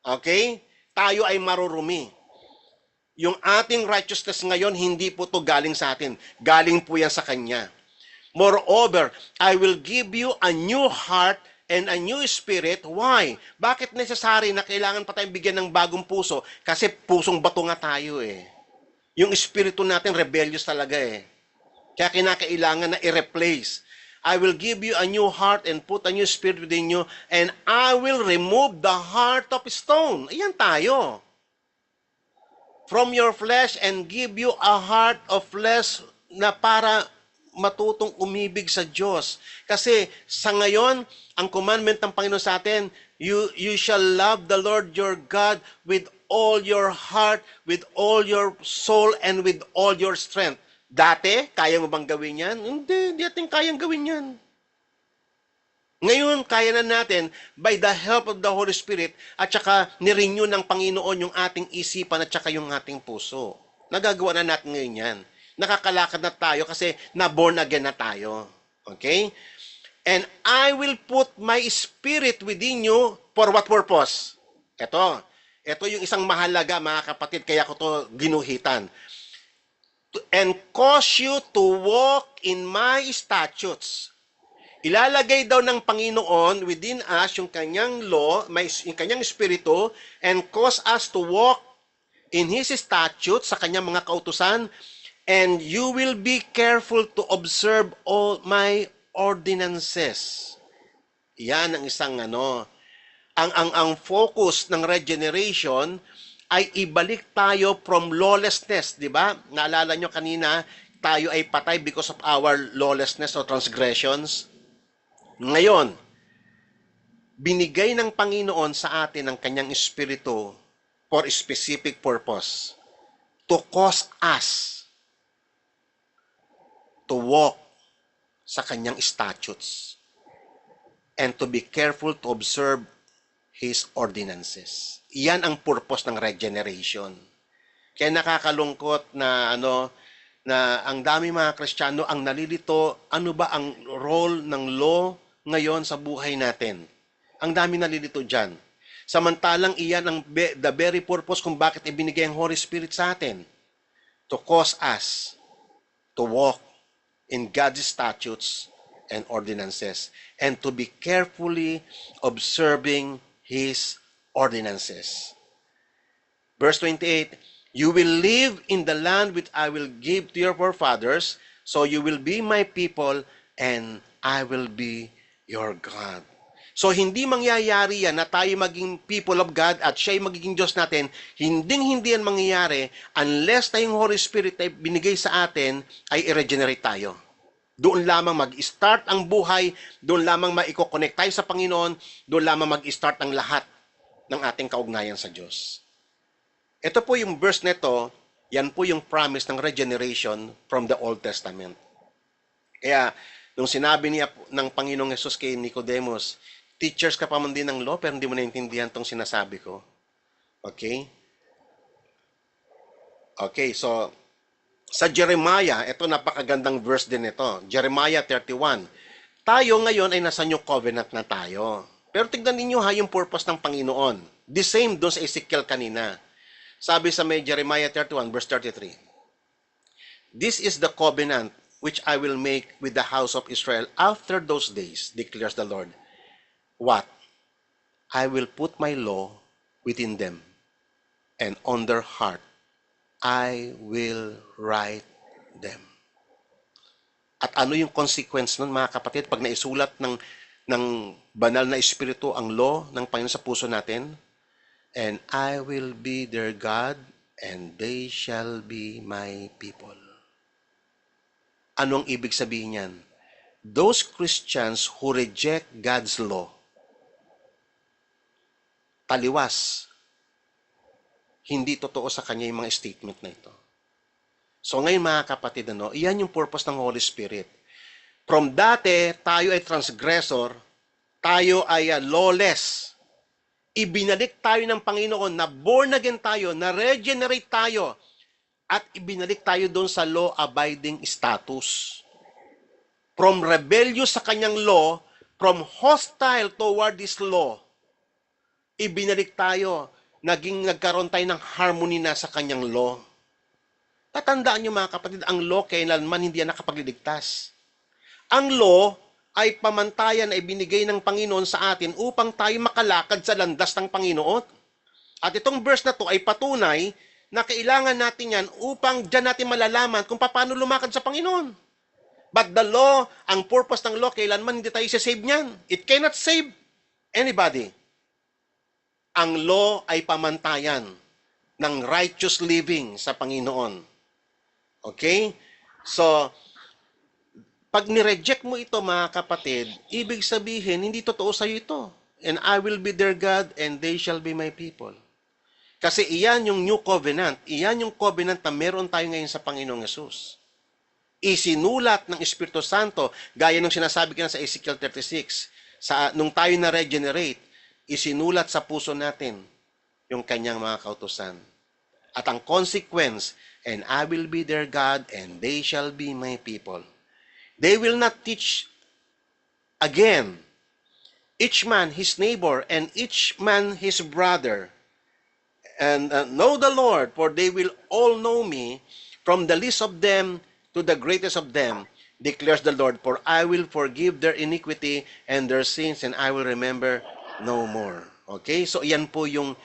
Okay? tayo ay marurumi. Yung ating righteousness ngayon, hindi po to galing sa atin. Galing po yan sa Kanya. Moreover, I will give you a new heart and a new spirit. Why? Bakit necessary na kailangan pa tayong bigyan ng bagong puso? Kasi pusong bato nga tayo eh. Yung espiritu natin rebellious talaga eh. Kaya kinakailangan na i-replace. I will give you a new heart and put a new spirit within you, and I will remove the heart of stone. Ayan tayo. From your flesh and give you a heart of flesh na para matutong umibig sa Diyos. Kasi sa ngayon, ang commandment ng Panginoon sa atin, you shall love the Lord your God with all your heart, with all your soul, and with all your strength. Dati, kaya mo bang gawin yan? Hindi natin kayang gawin yan. Ngayon, kaya na natin by the help of the Holy Spirit at saka nirenew ng Panginoon yung ating isipan at saka yung ating puso. Nagagawa na natin ngayon yan. Nakakalakad na tayo kasi na-born again na tayo. Okay? And I will put my spirit within you for what purpose? Ito yung isang mahalaga mga kapatid, kaya ko to ginuhitan. And cause you to walk in my statutes. Ilalagay daw ng Panginoon within us yung kanyang law, yung kanyang espiritu, and cause us to walk in His statutes, sa kanyang mga kautusan, and you will be careful to observe all my ordinances. Yan ang isang ang focus ng regeneration ay ibalik tayo from lawlessness, di ba? Naalala nyo kanina, tayo ay patay because of our lawlessness or transgressions. Ngayon, binigay ng Panginoon sa atin ang kanyang espiritu for a specific purpose. To cause us to walk sa kanyang statutes and to be careful to observe His ordinances. Iyan ang purpose ng regeneration. Kaya nakakalungkot na na ang dami mga Kristiyano ang nalilito, ano ba ang role ng law ngayon sa buhay natin? Ang dami nalilito dyan. Samantalang iyan ang the very purpose kung bakit ibinigay ang Holy Spirit sa atin. To cause us to walk in God's statutes and ordinances and to be carefully observing His ordinances. Verse 28, you will live in the land which I will give to your forefathers, so you will be my people and I will be your God. So, hindi mangyayari yan na tayo maging people of God at siya'y magiging Diyos natin. Hindi yan mangyayari unless tayong Holy Spirit ay binigay sa atin ay i-regenerate tayo. Doon lamang mag-start ang buhay, doon lamang maiko-connect tayo sa Panginoon, doon lamang mag-start ang lahat ng ating kaugnayan sa Diyos. Ito po yung verse nito, yan po yung promise ng regeneration from the Old Testament. Kaya, nung sinabi ng Panginoong Hesus kay Nicodemus, teachers ka pa man din ng law, pero hindi mo naintindihan tong sinasabi ko. Okay? Okay, so, sa Jeremiah, ito napakagandang verse din ito. Jeremiah 31. Tayo ngayon ay nasa New Covenant na tayo. Pero tignan ninyo yung purpose ng Panginoon. The same doon sa Ezekiel kanina. Sabi sa may Jeremiah 31, verse 33. This is the covenant which I will make with the house of Israel after those days, declares the Lord. What? I will put my law within them, and on their heart I will write them. At ano yung consequence nun, mga kapatid, pag naisulat ng banal na espiritu ang law ng Panginoon sa puso natin? And I will be their God, and they shall be my people. Anong ibig sabihin yan? Those Christians who reject God's law, taliwas, hindi totoo sa kanya yung mga statement na ito. So ngayon mga kapatid, iyan yung purpose ng Holy Spirit. From dati, tayo ay transgressor, tayo ay lawless. Ibinalik tayo ng Panginoon, na born again tayo, na regenerate tayo, at ibinalik tayo doon sa law-abiding status. From rebellious sa kanyang law, from hostile toward this law, ibinalik tayo nagkaroon tayo ng harmony na sa kanyang law. Tatandaan niyo mga kapatid, ang law kailanman hindi yan nakapagliligtas. Ang law ay pamantayan na ibinigay ng Panginoon sa atin upang tayo makalakad sa landas ng Panginoon. At itong verse na to ay patunay na kailangan natin yan upang dyan natin malalaman kung paano lumakad sa Panginoon. But the law, ang purpose ng law, kailanman hindi tayo save niyan. It cannot save anybody. Ang law ay pamantayan ng righteous living sa Panginoon. Okay? So, pag nireject mo ito mga kapatid, ibig sabihin, hindi totoo sa'yo ito. And I will be their God and they shall be my people. Kasi iyan yung new covenant. Iyan yung covenant na meron tayo ngayon sa Panginoong Yesus. Isinulat ng Espiritu Santo, gaya ng sinasabi ko na sa Ezekiel 36, nung tayo na regenerate, isinulat sa puso natin yung kanyang mga kautusan. At ang consequence, and I will be their God and they shall be my people. They will not teach again each man his neighbor and each man his brother. And know the Lord, for they will all know me, from the least of them to the greatest of them, declares the Lord, for I will forgive their iniquity and their sins, and I will remember no more. Okay? So, yan po yung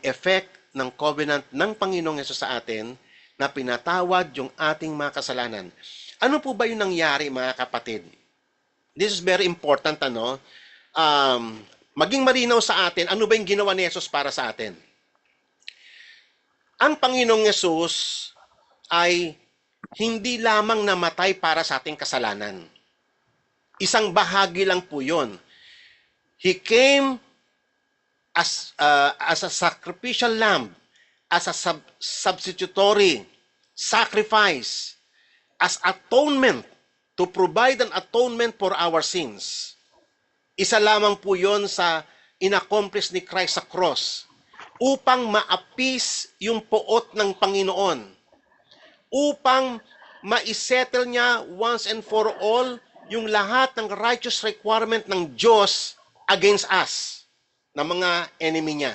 effect ng covenant ng Panginoong Yesus sa atin, na pinatawad yung ating mga kasalanan. Ano po ba yung nangyari, mga kapatid? This is very important, ano? Maging malinaw sa atin, ano ba yung ginawa ni Jesus para sa atin? Ang Panginoong Yesus ay hindi lamang namatay para sa ating kasalanan. Isang bahagi lang po yun. He came as a sacrificial lamb, as a substitutory sacrifice, as atonement, to provide an atonement for our sins. Isa lamang po yun sa inaccomplish ni Christ sa cross, upang ma-appease yung poot ng Panginoon, upang ma-settle niya once and for all yung lahat ng righteous requirement ng Diyos against us, na mga enemy niya.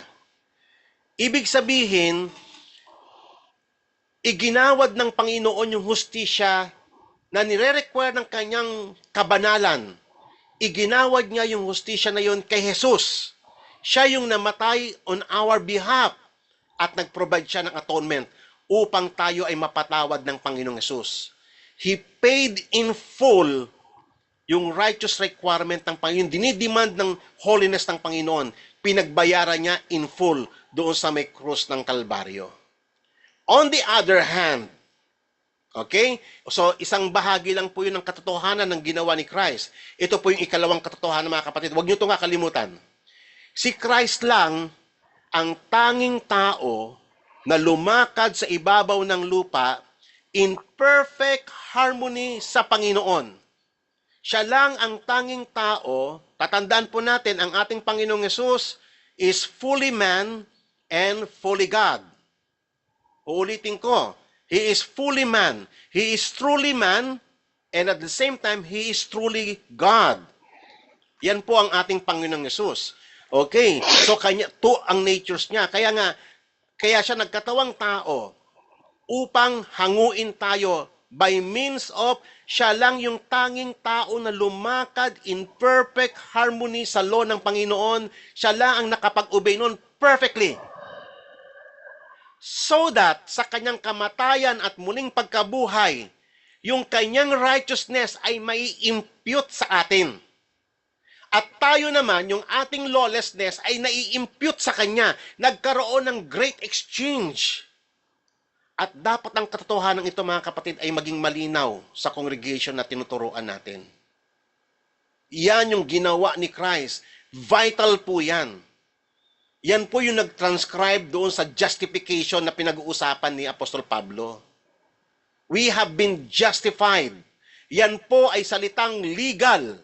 Ibig sabihin, iginawad ng Panginoon yung hustisya na nire-require ng kanyang kabanalan. Iginawad niya yung hustisya na yun kay Jesus. Siya yung namatay on our behalf at nag-provide siya ng atonement upang tayo ay mapatawad ng Panginoong Yesus. He paid in full yung righteous requirement ng Panginoon. Dinidemand ng holiness ng Panginoon. Pinagbayaran niya in full doon sa may krus ng Kalbaryo. On the other hand, okay? So, isang bahagi lang po yun ng katotohanan ng ginawa ni Christ. Ito po yung ikalawang katotohanan, mga kapatid. Huwag niyo ito nga kalimutan. Si Christ lang ang tanging tao na lumakad sa ibabaw ng lupa in perfect harmony sa Panginoon. Siya lang ang tanging tao, tatandaan po natin, ang ating Panginoong Yesus is fully man and fully God. Uulitin ko, He is fully man. He is truly man, and at the same time, He is truly God. Yan po ang ating Panginoong Yesus. Okay, so kanya, to ang natures niya. Kaya siya nagkatawang tao upang hanguin tayo by means of siya lang yung tanging tao na lumakad in perfect harmony sa law ng Panginoon. Siya lang ang nakapag-obey nun perfectly. So that sa kanyang kamatayan at muling pagkabuhay, yung kanyang righteousness ay may impute sa atin. At tayo naman, yung ating lawlessness ay nai-impute sa kanya. Nagkaroon ng great exchange. At dapat ang katotohanan ito, mga kapatid, ay maging malinaw sa congregation na tinuturuan natin. Yan yung ginawa ni Christ. Vital po yan. Yan po yung nag-transcribe doon sa justification na pinag-uusapan ni Apostol Pablo. We have been justified. Yan po ay salitang legal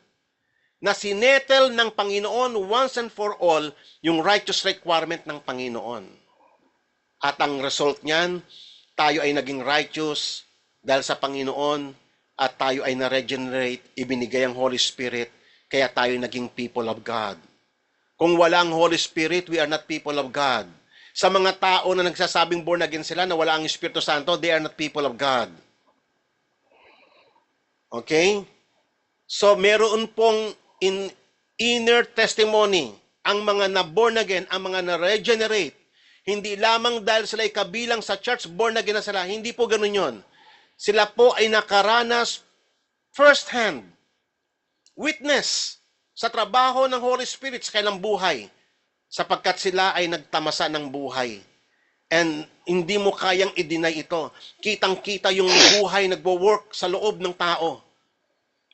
na sinetel ng Panginoon once and for all yung righteous requirement ng Panginoon. At ang result niyan, tayo ay naging righteous dahil sa Panginoon at tayo ay na-regenerate, ibinigay ang Holy Spirit, kaya tayo naging people of God. Kung walang Holy Spirit, we are not people of God. Sa mga tao na nagsasabing born again sila na wala ang Espiritu Santo, they are not people of God. Okay? So, meron pong inner testimony ang mga na-born again, ang mga na-regenerate. Hindi lamang dahil sila ay kabilang sa church, born again na sila. Hindi po ganun yon. Sila po ay nakaranas first hand, witness sa trabaho ng Holy Spirit sa kanilang buhay sapagkat sila ay nagtamasa ng buhay. And hindi mo kayang i-deny ito. Kitang-kita yung buhay nagwo-work sa loob ng tao.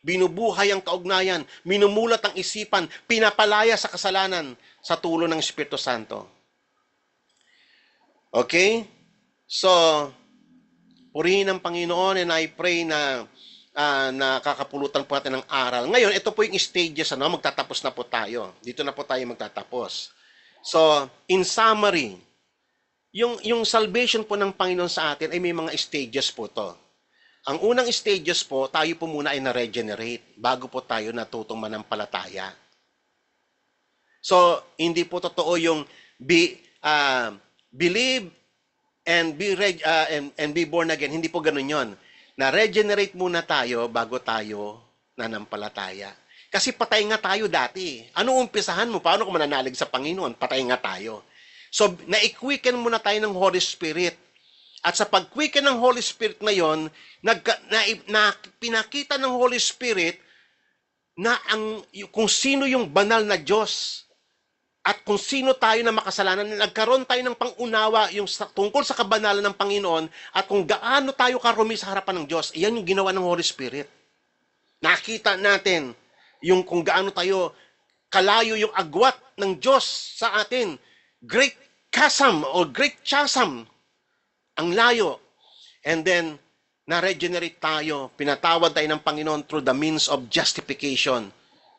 Binubuhay ang kaugnayan, minumulat ang isipan, pinapalaya sa kasalanan sa tulong ng Espiritu Santo. Okay? So, purihin ang Panginoon and I pray na nakakapulutan po natin ng aral. Ngayon, ito po yung stages, magtatapos na po tayo. Dito na po tayo magtatapos. So, in summary, yung salvation po ng Panginoon sa atin ay may mga stages po to. Ang unang stages po, tayo po muna ay na-regenerate bago po tayo natutong manampalataya. So, hindi po totoo yung believe and be born again. Hindi po ganun yon. Na-regenerate muna tayo bago tayo nanampalataya. Kasi patay nga tayo dati. Ano umpisahan mo? Paano kung mananalig sa Panginoon? Patay nga tayo. So, na-quicken muna tayo ng Holy Spirit. At sa pag-quicken ng Holy Spirit na yon, pinakita ng Holy Spirit na kung sino yung banal na Diyos at kung sino tayo na makasalanan, nagkaroon tayo ng pangunawa tungkol sa kabanalan ng Panginoon at kung gaano tayo karumi sa harapan ng Diyos. Iyan yung ginawa ng Holy Spirit. Nakita natin yung kung gaano tayo kalayo yung agwat ng Diyos sa atin. Great chasm or great chasm ang layo. And then, na-regenerate tayo. Pinatawad tayo ng Panginoon through the means of justification.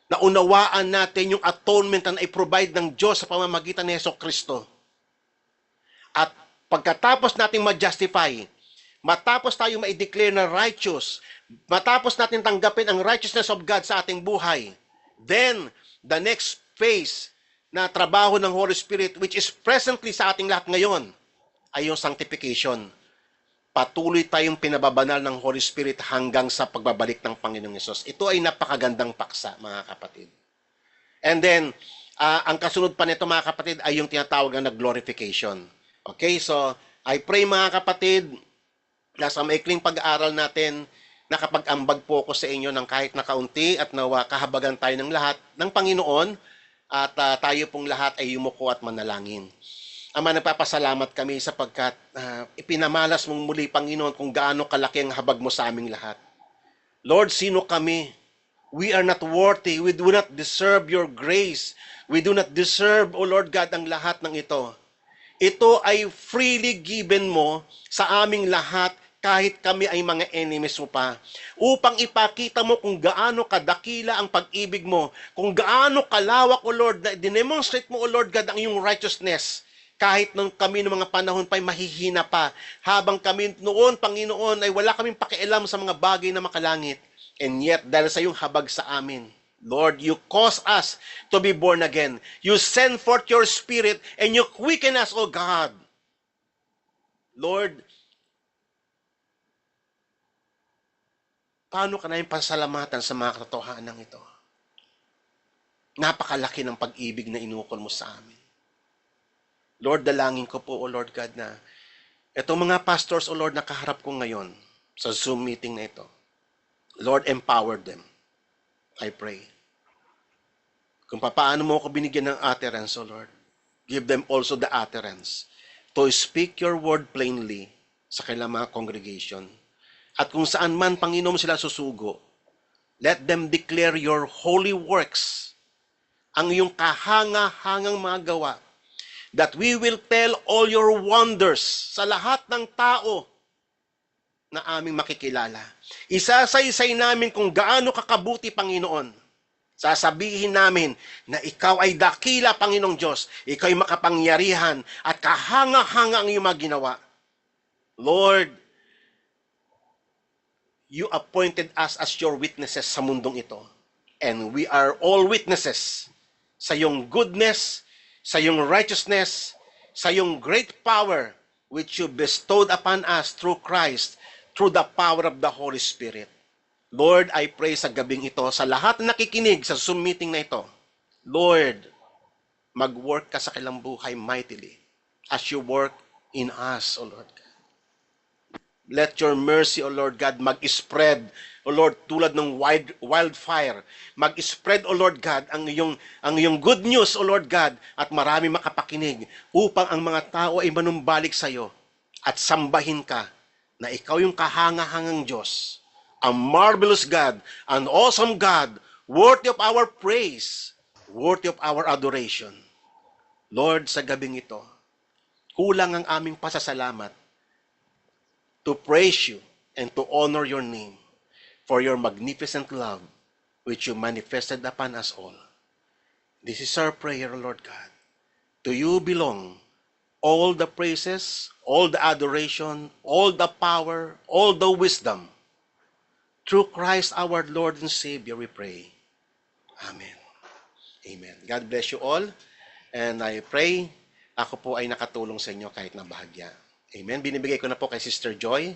Naunawaan natin yung atonement na i-provide ng Diyos sa pamamagitan ni Jesucristo. At pagkatapos natin ma-justify, matapos tayo ma-declare na righteous, matapos natin tanggapin ang righteousness of God sa ating buhay, then, the next phase na trabaho ng Holy Spirit, which is presently sa ating lahat ngayon, ay yung sanctification. Patuloy tayong pinababanal ng Holy Spirit hanggang sa pagbabalik ng Panginoong Hesus. Ito ay napakagandang paksa, mga kapatid. And then, ang kasunod pa nito, mga kapatid, ay yung tinatawag na glorification. Okay, so, I pray, mga kapatid, na sa maikling pag-aaral natin, nakapag-ambag po ko sa inyo ng kahit na kaunti at nawa kahabagan tayo ng lahat ng Panginoon at tayo pong lahat ay yumuko at manalangin. Ama, nagpapasalamat kami sapagkat ipinamalas mong muli, Panginoon, kung gaano kalaki ang habag mo sa aming lahat. Lord, sino kami? We are not worthy. We do not deserve your grace. We do not deserve, O Lord God, ang lahat ng ito. Ito ay freely given mo sa aming lahat kahit kami ay mga enemies mo pa. Upang ipakita mo kung gaano kadakila ang pag-ibig mo, kung gaano kalawak, O Lord, na dinemonstrate mo, O Lord God, ang iyong righteousness. Kahit nung kami noong mga panahon pa ay mahihina pa, habang kami noon, Panginoon, ay wala kaming pakialam sa mga bagay na makalangit. And yet, dahil sa iyong habag sa amin, Lord, you cause us to be born again. You send forth your Spirit and you quicken us, O God. Lord, paano ka namin pasalamatan sa mga katotohanan ito? Napakalaki ng pag-ibig na inukol mo sa amin. Lord, dalangin ko po, O Lord God, na itong mga pastors, O Lord, na kaharap ko ngayon sa Zoom meeting na ito, Lord, empower them. I pray. Kung paano mo ako binigyan ng utterance, O Lord, give them also the utterance to speak your word plainly sa kanilang mga congregation. At kung saan man, Panginoon, sila susugo, let them declare your holy works, ang iyong kahanga-hangang mga gawa, that we will tell all your wonders sa lahat ng tao na aming makikilala. Isasaysay namin kung gaano kakabuti, Panginoon. Sasabihin namin na ikaw ay dakila, Panginoong Diyos. Ikaw ay makapangyarihan at kahanga-hanga ang iyong mga ginawa. Lord, you appointed us as your witnesses sa mundong ito. And we are all witnesses sa iyong goodness, sa iyong righteousness, sa iyong great power which you bestowed upon us through Christ, through the power of the Holy Spirit. Lord, I pray sa gabing ito, sa lahat na nakikinig sa Zoom meeting na ito, Lord, mag-work ka sa kanilang buhay mightily as you work in us, O Lord God. Let your mercy, O Lord God, mag-spread, O Lord, tulad ng wildfire. Mag-spread, O Lord God, ang iyong good news, O Lord God, at marami makapakinig upang ang mga tao ay manumbalik sa iyo at sambahin ka na ikaw yung kahangahangang Diyos, a marvelous God, an awesome God, worthy of our praise, worthy of our adoration. Lord, sa gabing ito, kulang ang aming pasasalamat to praise you and to honor your name for your magnificent love which you manifested upon us all. This is our prayer, Lord God. To you belong all the praises, all the adoration, all the power, all the wisdom. Through Christ our Lord and Savior, we pray. Amen. Amen. God bless you all. And I pray, ako po ay nakatulong sa inyo kahit na bahagya. Amen. Binibigay ko na po kay Sister Joy.